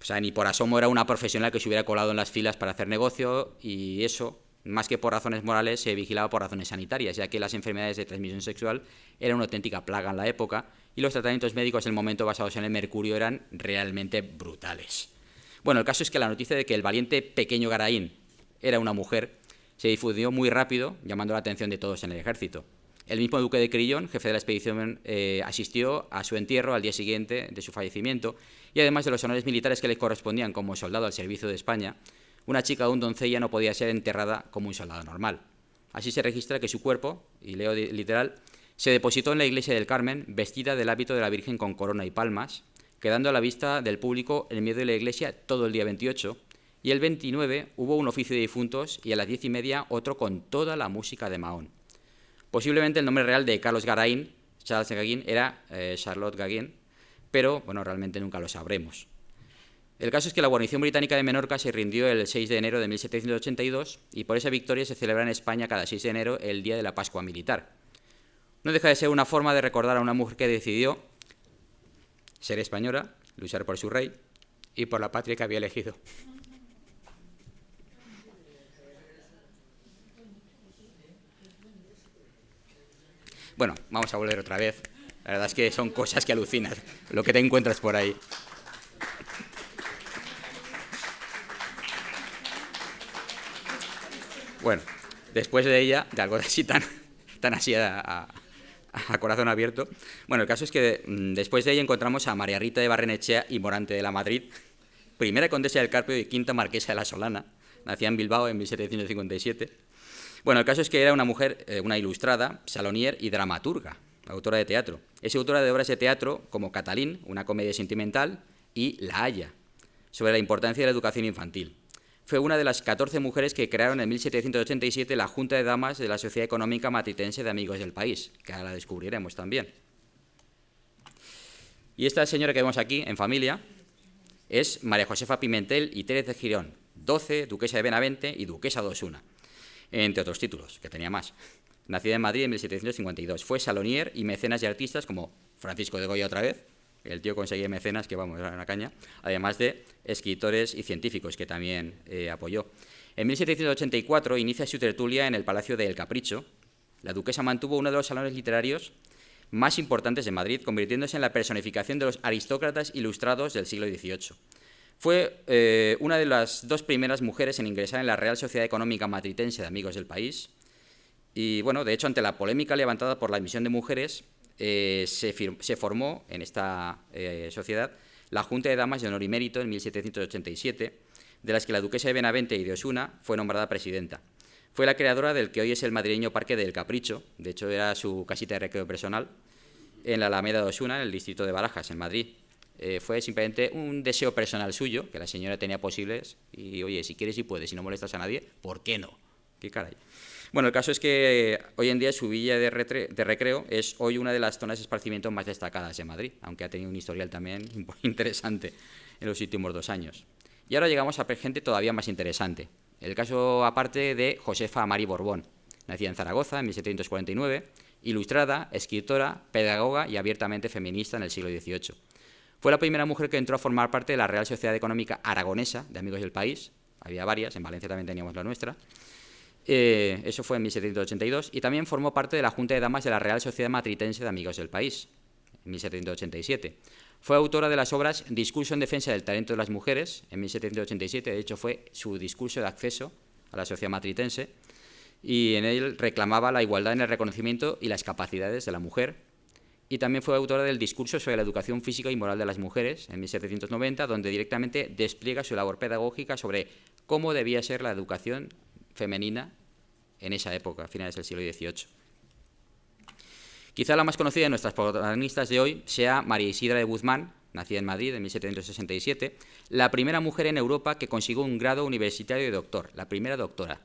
Speaker 1: O sea, ni por asomo era una profesional que se hubiera colado en las filas para hacer negocio, y eso, más que por razones morales, se vigilaba por razones sanitarias, ya que las enfermedades de transmisión sexual eran una auténtica plaga en la época y los tratamientos médicos del momento basados en el mercurio eran realmente brutales. Bueno, el caso es que la noticia de que el valiente pequeño Garaín era una mujer se difundió muy rápido, llamando la atención de todos en el ejército. El mismo duque de Crillon, jefe de la expedición, asistió a su entierro al día siguiente de su fallecimiento, y además de los honores militares que le correspondían como soldado al servicio de España, una chica o un doncella no podía ser enterrada como un soldado normal. Así se registra que su cuerpo, y leo literal, se depositó en la iglesia del Carmen vestida del hábito de la Virgen con corona y palmas, quedando a la vista del público en medio de la iglesia todo el día 28, y el 29 hubo un oficio de difuntos y a las 10:30 otro con toda la música de Mahón. Posiblemente el nombre real de Carlos Garaín, Charles Gauguin, era Charlotte Gauguin, pero realmente nunca lo sabremos. El caso es que la guarnición británica de Menorca se rindió el 6 de enero de 1782 y por esa victoria se celebra en España cada 6 de enero el Día de la Pascua Militar. No deja de ser una forma de recordar a una mujer que decidió ser española, luchar por su rey y por la patria que había elegido. Bueno, vamos a volver otra vez. La verdad es que son cosas que alucinas, lo que te encuentras por ahí. Bueno, después de ella, de algo así tan así a corazón abierto, el caso es que después de ella encontramos a María Rita de Barrenechea y Morante de la Madrid, primera condesa del Carpio y quinta marquesa de la Solana, nacida en Bilbao en 1757. El caso es que era una mujer, una ilustrada, salonier y dramaturga, autora de teatro. Es autora de obras de teatro como Catalín, una comedia sentimental, y La Haya, sobre la importancia de la educación infantil. Fue una de las 14 mujeres que crearon en 1787 la Junta de Damas de la Sociedad Económica Matritense de Amigos del País, que ahora la descubriremos también. Y esta señora que vemos aquí, en familia, es María Josefa Pimentel y Térez de Girón, 12, duquesa de Benavente y duquesa de Osuna, entre otros títulos, que tenía más. Nacida en Madrid en 1752. Fue salonier y mecenas de artistas como Francisco de Goya otra vez, el tío conseguía mecenas que vamos, era una caña, además de escritores y científicos que también apoyó. En 1784 inicia su tertulia en el Palacio de El Capricho. La duquesa mantuvo uno de los salones literarios más importantes de Madrid, convirtiéndose en la personificación de los aristócratas ilustrados del siglo XVIII. Fue una de las 2 primeras mujeres en ingresar en la Real Sociedad Económica Matritense de Amigos del País. Y de hecho, ante la polémica levantada por la admisión de mujeres, se formó en esta sociedad la Junta de Damas de Honor y Mérito en 1787, de las que la duquesa de Benavente y de Osuna fue nombrada presidenta. Fue la creadora del que hoy es el madrileño Parque del Capricho, de hecho era su casita de recreo personal, en la Alameda de Osuna, en el distrito de Barajas, en Madrid. Fue simplemente un deseo personal suyo, que la señora tenía posibles, y oye, si quieres y puedes, si no molestas a nadie, ¿por qué no? ¿Qué caray? Bueno, el caso es que hoy en día su villa de recreo es hoy una de las zonas de esparcimiento más destacadas de Madrid, aunque ha tenido un historial también muy interesante en los últimos 2 años. Y ahora llegamos a gente todavía más interesante. El caso aparte de Josefa Amari Borbón, nacida en Zaragoza en 1749, ilustrada, escritora, pedagoga y abiertamente feminista en el siglo XVIII. Fue la primera mujer que entró a formar parte de la Real Sociedad Económica Aragonesa de Amigos del País. Había varias, en Valencia también teníamos la nuestra. Eso fue en 1782. Y también formó parte de la Junta de Damas de la Real Sociedad Matritense de Amigos del País, en 1787. Fue autora de las obras Discurso en defensa del talento de las mujeres, en 1787. De hecho, fue su discurso de acceso a la sociedad matritense. Y en él reclamaba la igualdad en el reconocimiento y las capacidades de la mujer. Y también fue autora del Discurso sobre la educación física y moral de las mujeres, en 1790, donde directamente despliega su labor pedagógica sobre cómo debía ser la educación femenina en esa época, a finales del siglo XVIII. Quizá la más conocida de nuestras protagonistas de hoy sea María Isidra de Guzmán, nacida en Madrid en 1767, la primera mujer en Europa que consiguió un grado universitario de doctor, la primera doctora,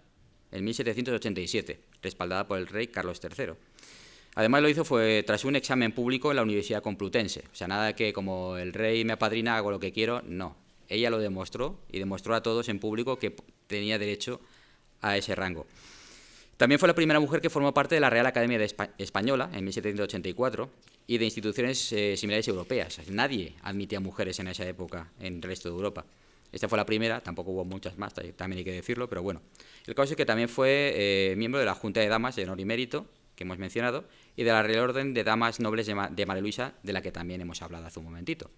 Speaker 1: en 1787, respaldada por el rey Carlos III. Además lo hizo tras un examen público en la Universidad Complutense. O sea, nada que como el rey me apadrina, hago lo que quiero, no. Ella lo demostró y demostró a todos en público que tenía derecho a ese rango. También fue la primera mujer que formó parte de la Real Academia Española en 1784 y de instituciones similares europeas. Nadie admitía mujeres en esa época en el resto de Europa. Esta fue la primera, tampoco hubo muchas más, también hay que decirlo, pero bueno. El caso es que también fue miembro de la Junta de Damas de Honor y Mérito, que hemos mencionado, y de la Real Orden de Damas Nobles de María Luisa, de la que también hemos hablado hace un momentito.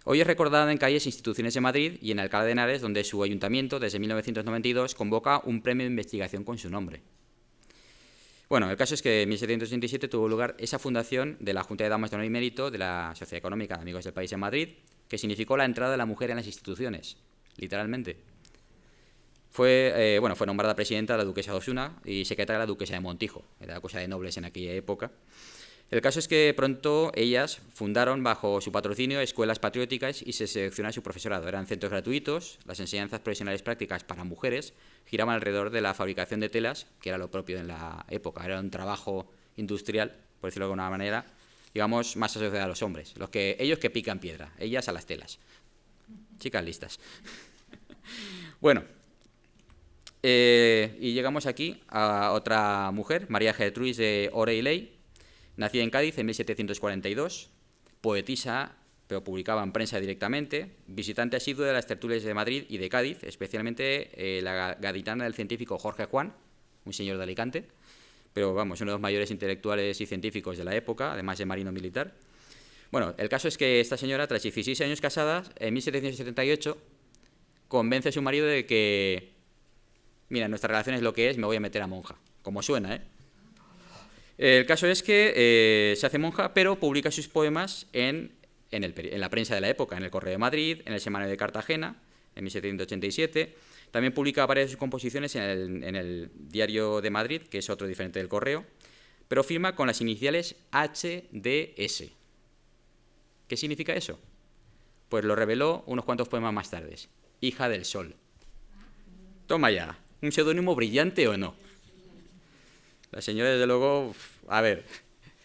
Speaker 1: Hoy es recordada en calles e instituciones de Madrid y en Alcalá de Henares, donde su ayuntamiento, desde 1992, convoca un premio de investigación con su nombre. Bueno, el caso es que en 1787 tuvo lugar esa fundación de la Junta de Damas de Honor y Mérito de la Sociedad Económica de Amigos del País en Madrid, que significó la entrada de la mujer en las instituciones, literalmente. Fue nombrada presidenta de la duquesa de Osuna y secretaria de la duquesa de Montijo, era cosa de nobles en aquella época. El caso es que pronto ellas fundaron bajo su patrocinio escuelas patrióticas y se seleccionó a su profesorado. Eran centros gratuitos, las enseñanzas profesionales prácticas para mujeres giraban alrededor de la fabricación de telas, que era lo propio en la época. Era un trabajo industrial, por decirlo de alguna manera, digamos, más asociado a los hombres. Ellos que pican piedra, ellas a las telas. Chicas listas. Bueno, y llegamos aquí a otra mujer, María Gertrudis de Ore y Ley, nacida en Cádiz en 1742, poetisa, pero publicaba en prensa directamente, visitante asiduo de las tertulias de Madrid y de Cádiz, especialmente la gaditana del científico Jorge Juan, un señor de Alicante, pero vamos, uno de los mayores intelectuales y científicos de la época, además de marino militar. Bueno, el caso es que esta señora, tras 16 años casada, en 1778, convence a su marido de que, mira, nuestra relación es lo que es, me voy a meter a monja, como suena, ¿eh? El caso es que se hace monja, pero publica sus poemas en la prensa de la época, en el Correo de Madrid, en el Semanario de Cartagena, en 1787. También publica varias de sus composiciones en el Diario de Madrid, que es otro diferente del Correo, pero firma con las iniciales HDS. ¿Qué significa eso? Pues lo reveló unos cuantos poemas más tarde. Hija del Sol. Toma ya, ¿un seudónimo brillante o no? La señora, desde luego, a ver,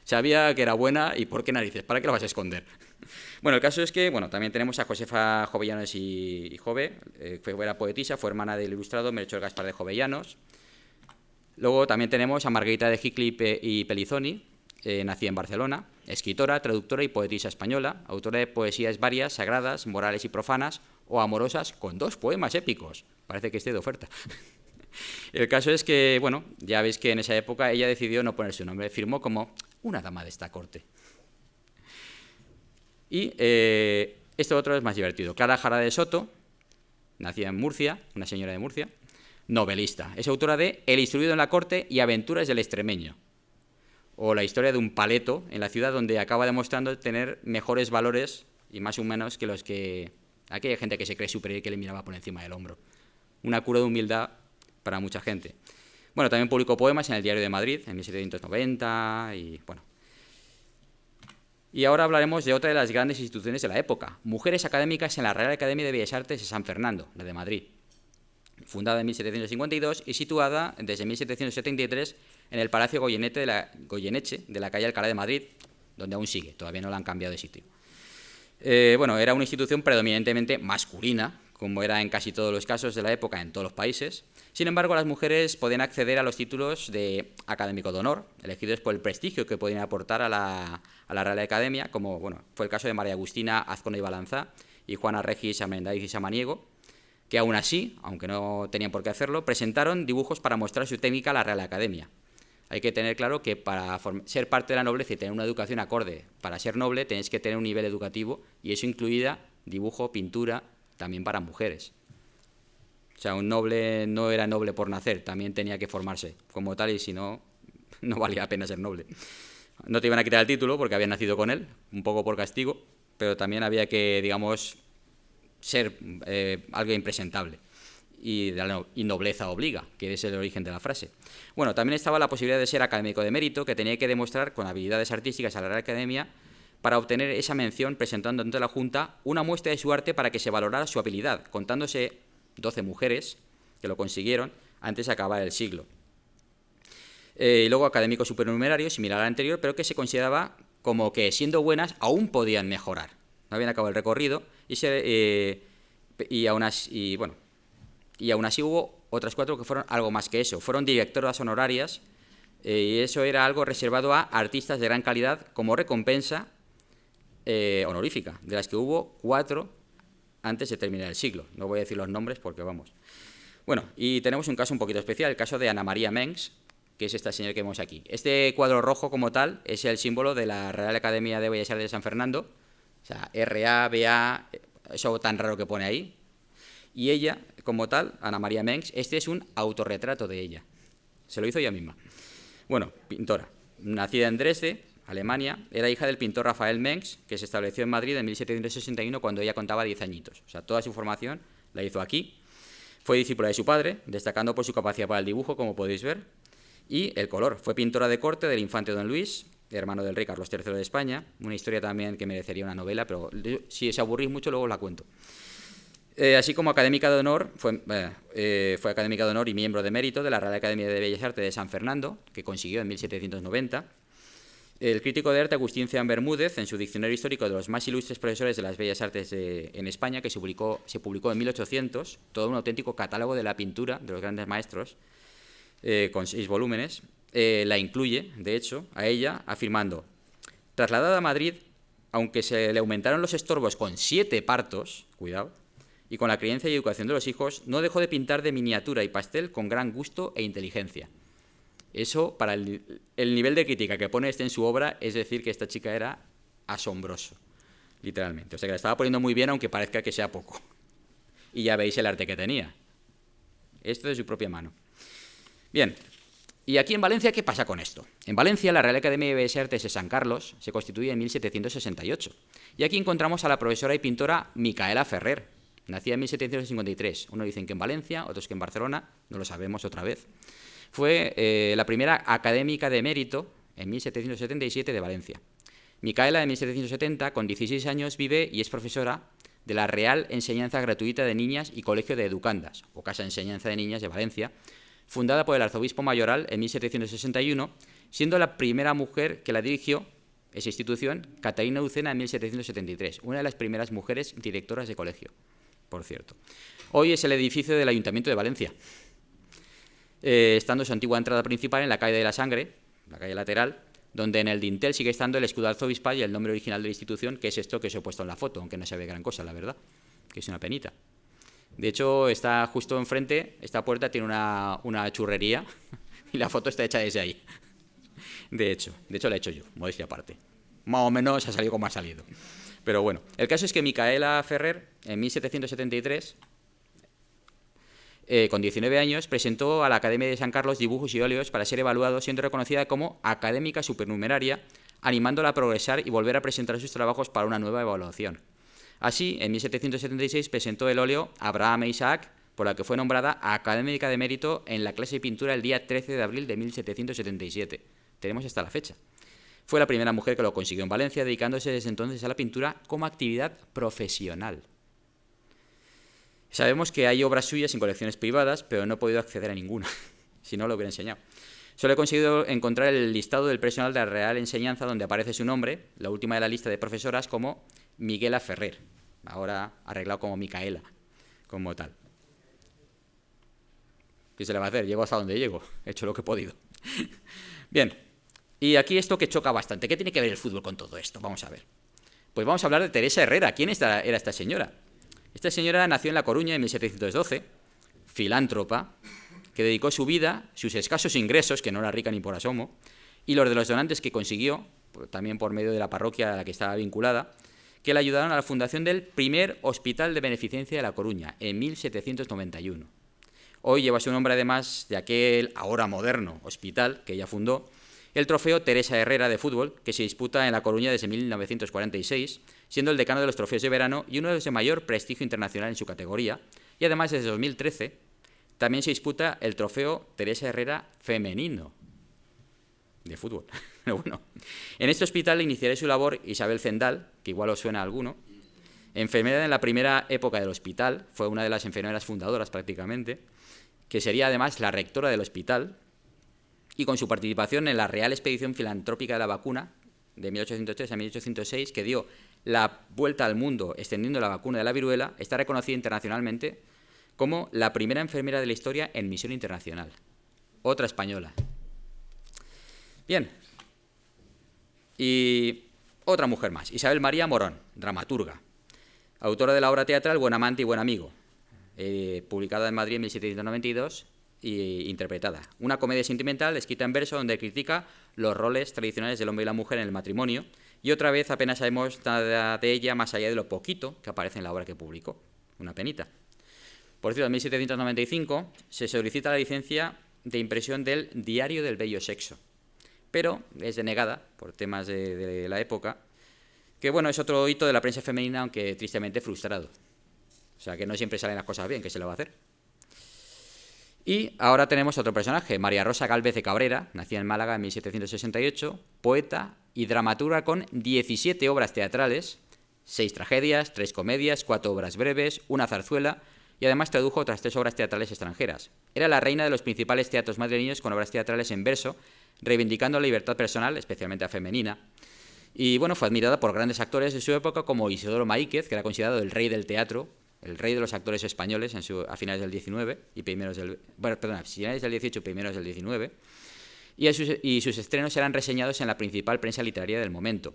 Speaker 1: sabía que era buena y ¿por qué narices? ¿Para qué la vas a esconder? Bueno, el caso es que, también tenemos a Josefa Jovellanos y Jove, era poetisa, fue hermana del ilustrado Melchor Gaspar de Jovellanos. Luego también tenemos a Margarita de Hickley y Pelizoni, nacida en Barcelona, escritora, traductora y poetisa española, autora de poesías varias, sagradas, morales y profanas, o amorosas, con 2 poemas épicos. Parece que esté de oferta. El caso es que, ya veis que en esa época ella decidió no poner su nombre, firmó como una dama de esta corte. Y esto otro es más divertido. Clara Jara de Soto, nacida en Murcia, una señora de Murcia, novelista. Es autora de El instruido en la corte y Aventuras del extremeño, o la historia de un paleto en la ciudad donde acaba demostrando tener mejores valores y más o menos que los que Aquí hay gente que se cree superior y que le miraba por encima del hombro. Una cura de humildad para mucha gente. Bueno, también publicó poemas en el Diario de Madrid en 1790 y bueno. Y ahora hablaremos de otra de las grandes instituciones de la época, mujeres académicas en la Real Academia de Bellas Artes de San Fernando, la de Madrid, fundada en 1752 y situada desde 1773 en el Palacio Goyeneche de la calle Alcalá de Madrid, donde aún sigue, todavía no la han cambiado de sitio. Bueno, era una institución predominantemente masculina, como era en casi todos los casos de la época en todos los países. Sin embargo, las mujeres podían acceder a los títulos de académico de honor, elegidos por el prestigio que podían aportar a la Real Academia, como bueno, fue el caso de María Agustina Azcona y Balanzá y Juana Regis Amendáiz y Samaniego, que aún así, aunque no tenían por qué hacerlo, presentaron dibujos para mostrar su técnica a la Real Academia. Hay que tener claro que para ser parte de la nobleza y tener una educación acorde para ser noble, tenéis que tener un nivel educativo y eso incluía dibujo, pintura, también para mujeres. O sea, un noble no era noble por nacer, también tenía que formarse como tal y si no, no valía la pena ser noble. No te iban a quitar el título porque habían nacido con él, un poco por castigo, pero también había que, digamos, ser algo impresentable. Y nobleza obliga, que es el origen de la frase. Bueno, también estaba la posibilidad de ser académico de mérito, que tenía que demostrar con habilidades artísticas a la Real Academia para obtener esa mención, presentando ante la Junta una muestra de su arte para que se valorara su habilidad, contándose 12 mujeres que lo consiguieron antes de acabar el siglo. Y luego académico supernumerario, similar al anterior, pero que se consideraba como que siendo buenas aún podían mejorar. No habían acabado el recorrido y aún así hubo otras 4 que fueron algo más que eso. Fueron directoras honorarias y eso era algo reservado a artistas de gran calidad como recompensa honorífica, de las que hubo 4 antes de terminar el siglo. No voy a decir los nombres porque vamos. Bueno, y tenemos un caso un poquito especial, el caso de Ana María Mengs, que es esta señora que vemos aquí. Este cuadro rojo como tal es el símbolo de la Real Academia de Bellas Artes de San Fernando, o sea, RA, eso tan raro que pone ahí. Y ella, como tal, Ana María Mengs, este es un autorretrato de ella. Se lo hizo ella misma. Bueno, pintora. Nacida en Dresde, Alemania, era hija del pintor Rafael Mengs, que se estableció en Madrid en 1761 cuando ella contaba 10 añitos. O sea, toda su formación la hizo aquí. Fue discípula de su padre, destacando por su capacidad para el dibujo, como podéis ver. Y el color. Fue pintora de corte del infante Don Luis, hermano del rey Carlos III de España. Una historia también que merecería una novela, pero si os aburrís mucho luego os la cuento. Así como académica de honor, fue académica de honor y miembro de mérito de la Real Academia de Bellas Artes de San Fernando, que consiguió en 1790. El crítico de arte Agustín Ceán Bermúdez, en su diccionario histórico de los más ilustres profesores de las Bellas Artes en España, que se publicó en 1800, todo un auténtico catálogo de la pintura de los grandes maestros, con 6 volúmenes, la incluye, de hecho, a ella, afirmando: trasladada a Madrid, aunque se le aumentaron los estorbos con 7 partos, cuidado, y con la crianza y educación de los hijos, no dejó de pintar de miniatura y pastel con gran gusto e inteligencia. Eso, para el nivel de crítica que pone en su obra, es decir que esta chica era asombroso, literalmente. O sea que la estaba poniendo muy bien, aunque parezca que sea poco. Y ya veis el arte que tenía. Esto de su propia mano. Bien, y aquí en Valencia, ¿qué pasa con esto? En Valencia, la Real Academia de Bellas Artes de San Carlos se constituye en 1768. Y aquí encontramos a la profesora y pintora Micaela Ferrer, nacida en 1753. Unos dicen que en Valencia, otros que en Barcelona, no lo sabemos otra vez. Fue la primera académica de mérito en 1777 de Valencia. Micaela, en 1770, con 16 años, vive y es profesora de la Real Enseñanza Gratuita de Niñas y Colegio de Educandas, o Casa de Enseñanza de Niñas de Valencia, fundada por el arzobispo mayoral en 1761, siendo la primera mujer que la dirigió, esa institución, Catalina Lucena, en 1773, una de las primeras mujeres directoras de colegio, por cierto. Hoy es el edificio del Ayuntamiento de Valencia, estando su antigua entrada principal en la calle de la Sangre, la calle lateral, donde en el dintel sigue estando el escudo arzobispal y el nombre original de la institución, que es esto que os he puesto en la foto, aunque no se ve gran cosa, la verdad, que es una penita. De hecho, está justo enfrente, esta puerta tiene una churrería y la foto está hecha desde ahí. De hecho la he hecho yo, modestia aparte. Más o menos ha salido como ha salido. Pero bueno, el caso es que Micaela Ferrer, en 1773, con 19 años, presentó a la Academia de San Carlos dibujos y óleos para ser evaluado, siendo reconocida como académica supernumeraria, animándola a progresar y volver a presentar sus trabajos para una nueva evaluación. Así, en 1776 presentó el óleo Abraham e Isaac, por la que fue nombrada académica de mérito en la clase de pintura el día 13 de abril de 1777. Tenemos hasta la fecha. Fue la primera mujer que lo consiguió en Valencia, dedicándose desde entonces a la pintura como actividad profesional. Sabemos que hay obras suyas en colecciones privadas, pero no he podido acceder a ninguna, si no lo hubiera enseñado. Solo he conseguido encontrar el listado del personal de la Real Enseñanza, donde aparece su nombre, la última de la lista de profesoras, como Miguela Ferrer, ahora arreglado como Micaela, como tal. ¿Qué se le va a hacer? Llego hasta donde llego, he hecho lo que he podido. Bien, y aquí esto que choca bastante. ¿Qué tiene que ver el fútbol con todo esto? Vamos a ver. Pues vamos a hablar de Teresa Herrera. ¿Quién era esta señora? Esta señora nació en La Coruña en 1712, filántropa, que dedicó su vida, sus escasos ingresos, que no era rica ni por asomo, y los de los donantes que consiguió, también por medio de la parroquia a la que estaba vinculada, que le ayudaron a la fundación del primer Hospital de Beneficencia de La Coruña, en 1791. Hoy lleva su nombre, además de aquel ahora moderno hospital que ella fundó, el trofeo Teresa Herrera de fútbol, que se disputa en La Coruña desde 1946, siendo el decano de los trofeos de verano y uno de los de mayor prestigio internacional en su categoría, y además desde 2013 también se disputa el trofeo Teresa Herrera femenino de fútbol. Pero bueno, en este hospital iniciará su labor Isabel Zendal, que igual os suena a alguno, enfermera en la primera época del hospital, fue una de las enfermeras fundadoras prácticamente, que sería además la rectora del hospital, y con su participación en la Real Expedición Filantrópica de la Vacuna, de 1803 a 1806, que dio la vuelta al mundo extendiendo la vacuna de la viruela, está reconocida internacionalmente como la primera enfermera de la historia en misión internacional. Otra española. Bien. Y otra mujer más, Isabel María Morón, dramaturga, autora de la obra teatral Buen amante y buen amigo, publicada en Madrid en 1792 e interpretada. Una comedia sentimental escrita en verso donde critica los roles tradicionales del hombre y la mujer en el matrimonio, y otra vez apenas sabemos nada de ella más allá de lo poquito que aparece en la obra que publicó. Una penita. Por cierto, en 1795 se solicita la licencia de impresión del Diario del Bello Sexo, pero es denegada por temas de la época, que bueno, es otro hito de la prensa femenina, aunque tristemente frustrado. O sea, que no siempre salen las cosas bien, ¿qué se le va a hacer? Y ahora tenemos otro personaje, María Rosa Gálvez de Cabrera, nacida en Málaga en 1768, poeta y dramaturga con 17 obras teatrales, 6 tragedias, 3 comedias, 4 obras breves, una zarzuela, y además tradujo otras 3 obras teatrales extranjeras. Era la reina de los principales teatros madrileños con obras teatrales en verso, reivindicando la libertad personal, especialmente la femenina. Y bueno, fue admirada por grandes actores de su época como Isidoro Maíquez, que era considerado el rey del teatro, el rey de los actores españoles a finales del 19 y primeros del... Bueno, perdón, a finales del 18 y primeros del 19. Y sus estrenos eran reseñados en la principal prensa literaria del momento.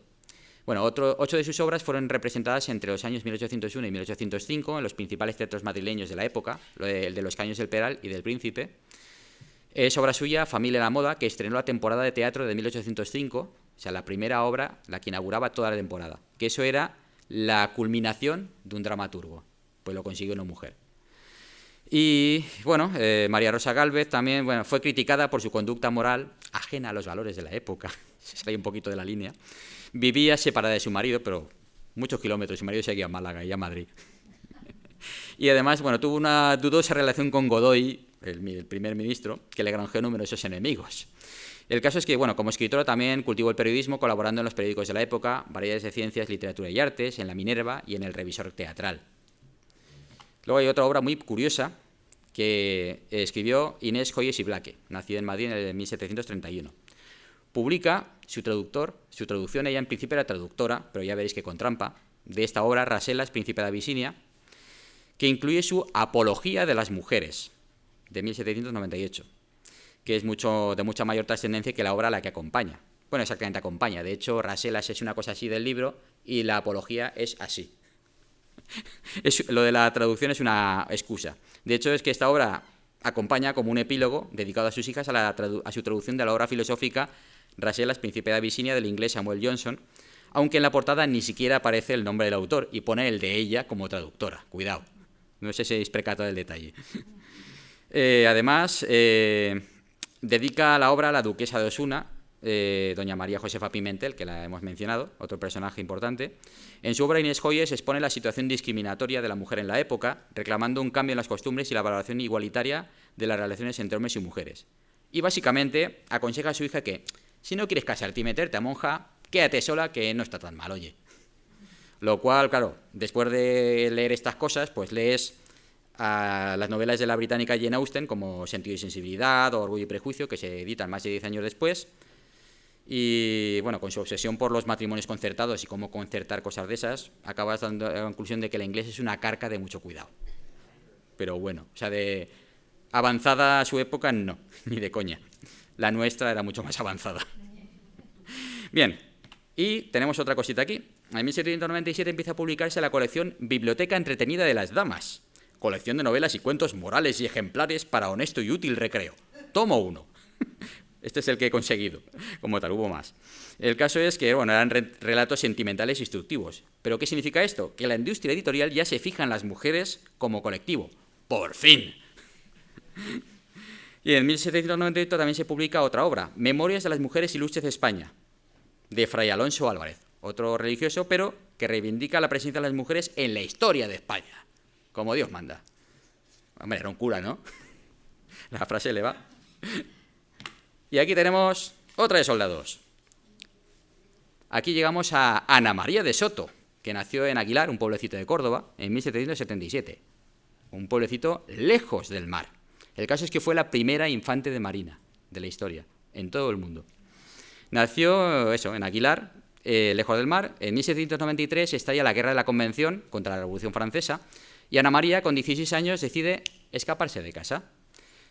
Speaker 1: Bueno, 8 de sus obras fueron representadas entre los años 1801 y 1805 en los principales teatros madrileños de la época, el de los Caños del Peral y del Príncipe. Es obra suya Familia en la Moda, que estrenó la temporada de teatro de 1805, o sea, la primera obra, la que inauguraba toda la temporada, que eso era la culminación de un dramaturgo, pues lo consiguió una mujer. Y bueno, María Rosa Gálvez también fue criticada por su conducta moral ajena a los valores de la época, se sale un poquito de la línea. Vivía separada de su marido, pero muchos kilómetros, su marido seguía a Málaga y a Madrid. Y además, bueno, tuvo una dudosa relación con Godoy, el primer ministro, que le granjeó numerosos enemigos. El caso es que, bueno, como escritora también cultivó el periodismo, colaborando en los periódicos de la época, variedades de ciencias, literatura y artes, en La Minerva y en El Revisor Teatral. Luego hay otra obra muy curiosa que escribió Inés Joyes y Blaque, nacida en Madrid en 1731. Publica su traducción, ella en principio era traductora, pero ya veréis que con trampa, de esta obra, Raselas, Príncipe de Abisinia, que incluye su Apología de las Mujeres, de 1798, que es de mucha mayor trascendencia que la obra a la que acompaña. Bueno, exactamente acompaña. De hecho, Raselas es una cosa así del libro y la Apología es así. Lo de la traducción es una excusa. De hecho, es que esta obra acompaña como un epílogo dedicado a sus hijas a su traducción de la obra filosófica Raselas, Príncipe de Abisinia, del inglés Samuel Johnson, aunque en la portada ni siquiera aparece el nombre del autor y pone el de ella como traductora. Cuidado, no sé si habéis percatado del detalle. Además, dedica la obra a la duquesa de Osuna, doña María Josefa Pimentel, que la hemos mencionado, otro personaje importante. En su obra Inés Joyes expone la situación discriminatoria de la mujer en la época, reclamando un cambio en las costumbres y la valoración igualitaria de las relaciones entre hombres y mujeres. Y básicamente aconseja a su hija que, si no quieres casarte y meterte a monja, quédate sola, que no está tan mal, oye. Lo cual, claro, después de leer estas cosas, pues lees a las novelas de la británica Jane Austen, como Sentido y Sensibilidad o Orgullo y Prejuicio, que se editan más de 10 años después. Y bueno, con su obsesión por los matrimonios concertados y cómo concertar cosas de esas, acabas dando la conclusión de que la inglés es una carca de mucho cuidado. Pero bueno, o sea, de avanzada a su época, no, ni de coña. La nuestra era mucho más avanzada. Bien, y tenemos otra cosita aquí. En 1797 empieza a publicarse la colección Biblioteca Entretenida de las Damas, colección de novelas y cuentos morales y ejemplares para honesto y útil recreo. Tomo 1. Este es el que he conseguido, como tal, hubo más. El caso es que, bueno, eran relatos sentimentales y instructivos. ¿Pero qué significa esto? Que la industria editorial ya se fija en las mujeres como colectivo. ¡Por fin! Y en 1798 también se publica otra obra, Memorias de las Mujeres Ilustres de España, de Fray Alonso Álvarez, otro religioso, pero que reivindica la presencia de las mujeres en la historia de España, como Dios manda. Hombre, era un cura, ¿no? La frase le va. Y aquí tenemos otra de soldados. Aquí llegamos a Ana María de Soto, que nació en Aguilar, un pueblecito de Córdoba, en 1777. Un pueblecito lejos del mar. El caso es que fue la primera infante de marina de la historia, en todo el mundo. Nació, eso, en Aguilar, lejos del mar. En 1793 estalla la Guerra de la Convención contra la Revolución Francesa y Ana María, con 16 años, decide escaparse de casa.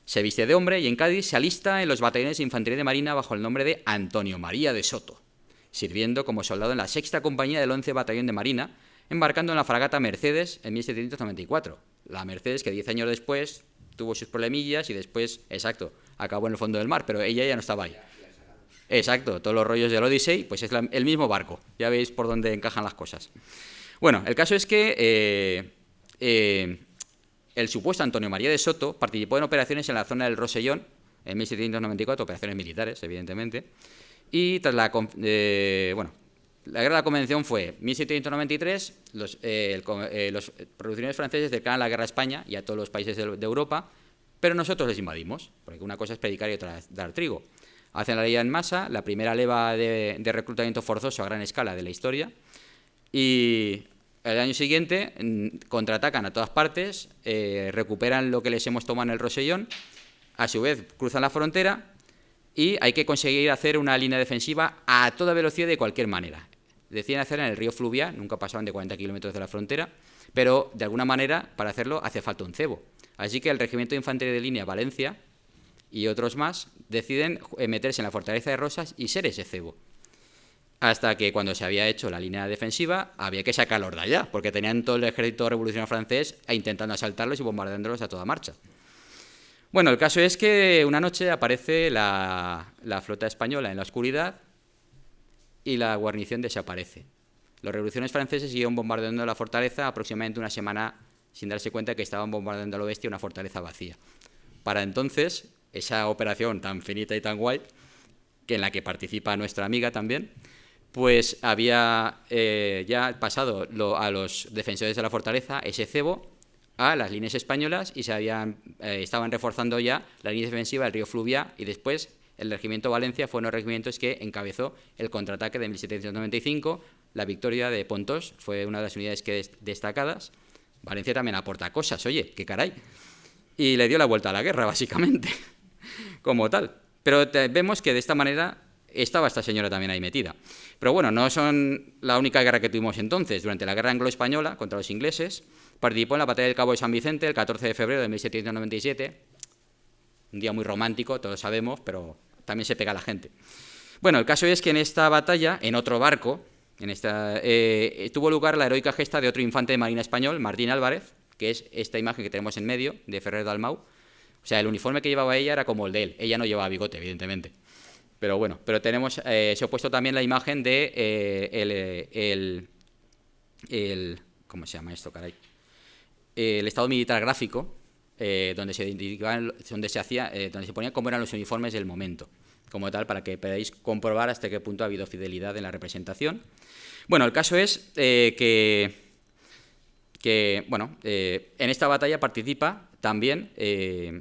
Speaker 1: Se viste de hombre y en Cádiz se alista en los batallones de infantería de marina bajo el nombre de Antonio María de Soto, sirviendo como soldado en la 6ª compañía del 11 Batallón de Marina, embarcando en la fragata Mercedes en 1794. La Mercedes que 10 años después tuvo sus problemillas y después, exacto, acabó en el fondo del mar, pero ella ya no estaba ahí. Exacto, todos los rollos del Odyssey, pues es el mismo barco. Ya veis por dónde encajan las cosas. Bueno, el caso es que el supuesto Antonio María de Soto participó en operaciones en la zona del Rosellón en 1794, operaciones militares, evidentemente, y tras la Guerra de la Convención fue 1793, los revolucionarios franceses declaran la guerra a España y a todos los países de Europa, pero nosotros les invadimos, porque una cosa es predicar y otra es dar trigo. Hacen la ley en masa, la primera leva de reclutamiento forzoso a gran escala de la historia, y el año siguiente contraatacan a todas partes, recuperan lo que les hemos tomado en el Rosellón, a su vez cruzan la frontera y hay que conseguir hacer una línea defensiva a toda velocidad de cualquier manera. Deciden hacer en el río Fluviá, nunca pasaban de 40 kilómetros de la frontera, pero de alguna manera para hacerlo hace falta un cebo. Así que el Regimiento de Infantería de Línea Valencia y otros más deciden meterse en la fortaleza de Rosas y ser ese cebo. Hasta que cuando se había hecho la línea defensiva había que sacarlos de allá, porque tenían todo el ejército revolucionario francés intentando asaltarlos y bombardeándolos a toda marcha. Bueno, el caso es que una noche aparece la flota española en la oscuridad y la guarnición desaparece. Los revolucionarios franceses siguieron bombardeando la fortaleza aproximadamente una semana sin darse cuenta que estaban bombardeando a lo bestia una fortaleza vacía. Para entonces, esa operación tan finita y tan guay, que en la que participa nuestra amiga también, pues había ya pasado a los defensores de la fortaleza ese cebo a las líneas españolas y estaban reforzando ya la línea defensiva del río Fluviá, y después el regimiento Valencia fue uno de los regimientos que encabezó el contraataque de 1795. La victoria de Pontos fue una de las unidades que destacadas. Valencia también aporta cosas, oye, qué caray. Y le dio la vuelta a la guerra, básicamente, como tal. Pero vemos que de esta manera estaba esta señora también ahí metida. Pero bueno, no son la única guerra que tuvimos entonces. Durante la guerra anglo-española contra los ingleses, participó en la batalla del Cabo de San Vicente el 14 de febrero de 1797. Un día muy romántico, todos sabemos, pero también se pega a la gente. Bueno, el caso es que en esta batalla, en otro barco, tuvo lugar la heroica gesta de otro infante de marina español, Martín Álvarez, que es esta imagen que tenemos en medio, de Ferrer Dalmau. O sea, el uniforme que llevaba ella era como el de él. Ella no llevaba bigote, evidentemente. Pero bueno, pero tenemos, se ha puesto también la imagen de ¿cómo se llama esto, caray? El estado militar gráfico, donde se identificaban, donde se ponían cómo eran los uniformes del momento. como tal, para que podáis comprobar hasta qué punto ha habido fidelidad en la representación. Bueno, el caso es en esta batalla participa también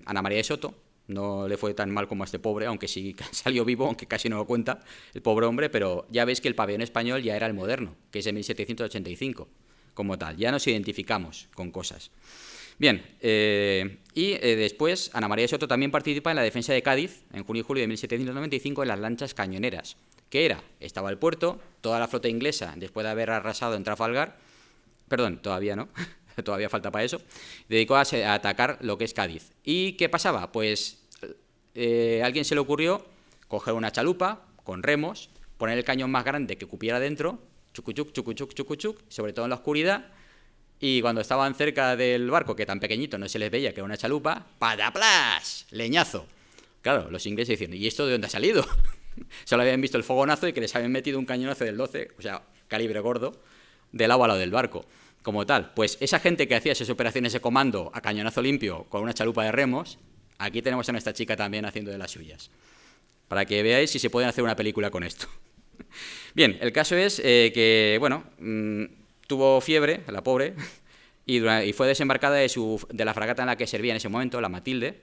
Speaker 1: Ana María de Soto. No le fue tan mal como a este pobre, aunque sí salió vivo, aunque casi no lo cuenta el pobre hombre, pero ya veis que el pabellón español ya era el moderno, que es de 1785, como tal. Ya nos identificamos con cosas. Bien, después Ana María de Soto también participa en la defensa de Cádiz, en junio y julio de 1795, en las lanchas cañoneras. ¿Qué era? Estaba el puerto, toda la flota inglesa, después de haber arrasado en Trafalgar, perdón, todavía no, todavía falta para eso, dedicó a atacar lo que es Cádiz. ¿Y qué pasaba? Pues a alguien se le ocurrió coger una chalupa con remos, poner el cañón más grande que cupiera dentro, chucuchuc, chucuchuc, chucuchuc, sobre todo en la oscuridad, y cuando estaban cerca del barco, que tan pequeñito no se les veía que era una chalupa, ¡pataplas! ¡Leñazo! Claro, los ingleses dicen, ¿y esto de dónde ha salido? Solo habían visto el fogonazo y que les habían metido un cañonazo del 12, o sea, calibre gordo, del agua a lado del barco. Como tal, pues esa gente que hacía esas operaciones de comando a cañonazo limpio con una chalupa de remos, aquí tenemos a nuestra chica también haciendo de las suyas. Para que veáis si se puede hacer una película con esto. Bien, el caso es que, bueno, tuvo fiebre, la pobre, y fue desembarcada de la fragata en la que servía en ese momento, la Matilde,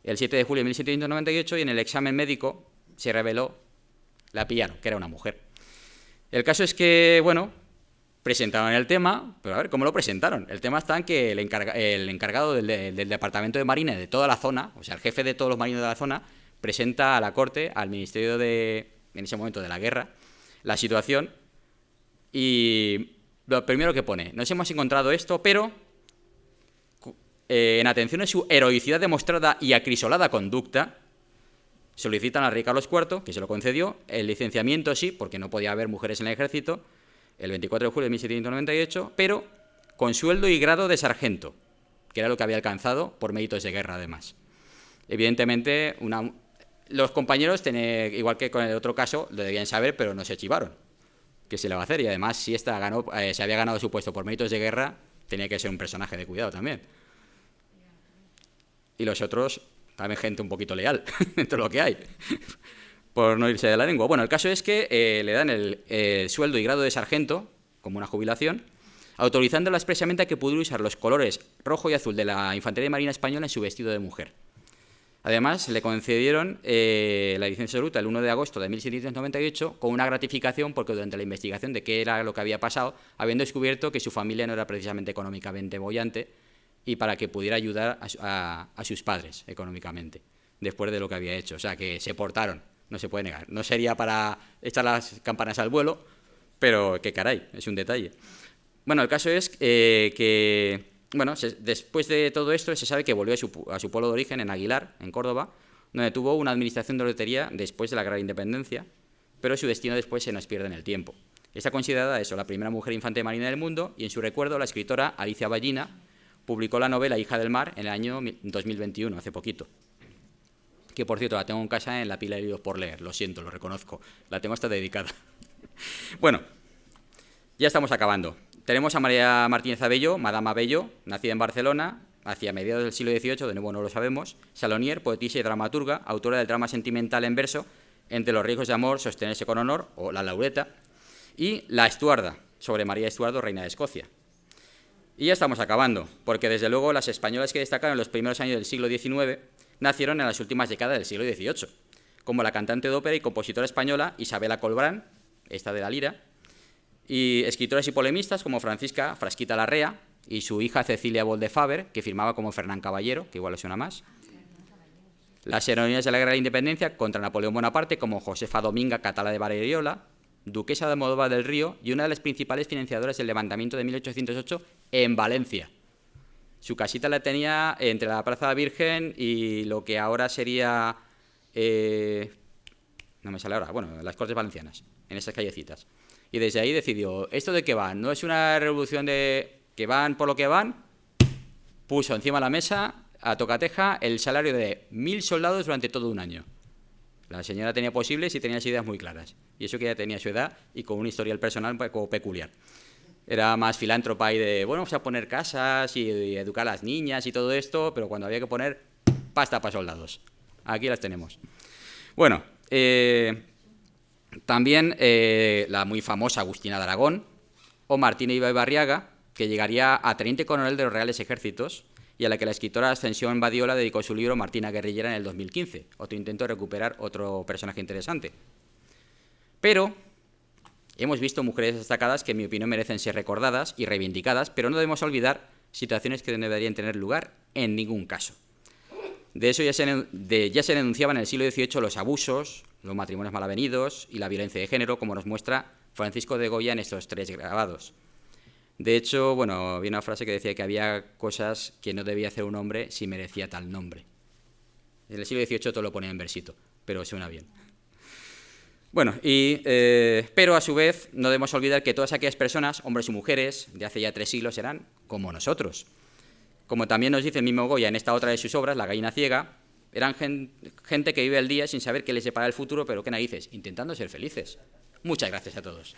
Speaker 1: el 7 de julio de 1798, y en el examen médico se reveló, la pillaron, que era una mujer. El caso es que, bueno, presentaron el tema, pero a ver, ¿cómo lo presentaron? El tema está en que el encargado del Departamento de Marina de toda la zona, o sea, el jefe de todos los marinos de la zona, presenta a la corte, al Ministerio en ese momento de la guerra, la situación, y lo primero que pone, nos hemos encontrado esto, pero en atención a su heroicidad demostrada y acrisolada conducta, solicitan al rey Carlos IV, que se lo concedió, el licenciamiento sí, porque no podía haber mujeres en el ejército, el 24 de julio de 1798, pero con sueldo y grado de sargento, que era lo que había alcanzado por méritos de guerra, además. Evidentemente, los compañeros, igual que con el otro caso, lo debían saber, pero no se chivaron. ¿Qué se le va a hacer? Y además, si esta se había ganado su puesto por méritos de guerra, tenía que ser un personaje de cuidado también. Y los otros, también gente un poquito leal, dentro de lo que hay, por no irse de la lengua. Bueno, el caso es que le dan el sueldo y grado de sargento, como una jubilación, autorizándola expresamente a que pudiera usar los colores rojo y azul de la Infantería de Marina Española en su vestido de mujer. Además, le concedieron la licencia absoluta el 1 de agosto de 1798 con una gratificación porque durante la investigación de qué era lo que había pasado, habían descubierto que su familia no era precisamente económicamente boyante y para que pudiera ayudar a sus padres económicamente, después de lo que había hecho. O sea, que se portaron, no se puede negar. No sería para echar las campanas al vuelo, pero que caray, es un detalle. Bueno, el caso es que... Bueno, después de todo esto se sabe que volvió a su pueblo de origen, en Aguilar, en Córdoba, donde tuvo una administración de lotería después de la Guerra de Independencia, pero su destino después se nos pierde en el tiempo. Está considerada la primera mujer infante de marina del mundo, y en su recuerdo la escritora Alicia Ballina publicó la novela Hija del Mar en el año 2021, hace poquito. Que, por cierto, la tengo en casa en la pila de libros por leer, lo siento, lo reconozco, la tengo hasta dedicada. Bueno, ya estamos acabando. Tenemos a María Martínez Abello, Madama Abello, nacida en Barcelona, hacia mediados del siglo XVIII, de nuevo no lo sabemos, salonier, poetisa y dramaturga, autora del drama sentimental en verso, Entre los riesgos de amor, sostenerse con honor, o La Laureta, y La Estuarda, sobre María Estuardo, reina de Escocia. Y ya estamos acabando, porque desde luego las españolas que destacaron en los primeros años del siglo XIX nacieron en las últimas décadas del siglo XVIII, como la cantante de ópera y compositora española Isabela Colbrán, esta de la lira, y escritoras y polemistas como Francisca Frasquita Larrea y su hija Cecilia Bolde-Faber, que firmaba como Fernán Caballero, que igual le suena más. Las heroínas de la Guerra de la Independencia contra Napoleón Bonaparte, como Josefa Dominga Catala de Barriola, duquesa de Almodóvar del Río y una de las principales financiadoras del levantamiento de 1808 en Valencia. Su casita la tenía entre la Plaza de la Virgen y lo que ahora sería... no me sale ahora, bueno, las Cortes Valencianas, en esas callecitas. Y desde ahí decidió, ¿esto de qué va? ¿No es una revolución de que van por lo que van? Puso encima de la mesa, a tocateja, el salario de 1000 soldados durante todo un año. La señora tenía posibles y tenía las ideas muy claras. Y eso que ya tenía su edad y con un historial personal un poco peculiar. Era más filántropa y de, bueno, vamos a poner casas y educar a las niñas y todo esto, pero cuando había que poner pasta para soldados. Aquí las tenemos. Bueno, También la muy famosa Agustina de Aragón o Martina Iba y Barriaga, que llegaría a teniente coronel de los Reales Ejércitos y a la que la escritora Ascensión Badiola dedicó su libro Martina Guerrillera en el 2015. Otro intento de recuperar otro personaje interesante. Pero hemos visto mujeres destacadas que, en mi opinión, merecen ser recordadas y reivindicadas, pero no debemos olvidar situaciones que no deberían tener lugar en ningún caso. De eso ya se denunciaban en el siglo XVIII los abusos, los matrimonios malavenidos y la violencia de género, como nos muestra Francisco de Goya en estos 3 grabados. De hecho, bueno, había una frase que decía que había cosas que no debía hacer un hombre si merecía tal nombre. En el siglo XVIII todo lo ponía en versito, pero suena bien. Bueno, pero a su vez no debemos olvidar que todas aquellas personas, hombres y mujeres, de hace ya 3 siglos eran como nosotros. Como también nos dice el mismo Goya en esta otra de sus obras, La gallina ciega, eran gente que vive el día sin saber qué les separa el futuro, pero qué narices, intentando ser felices. Muchas gracias a todos.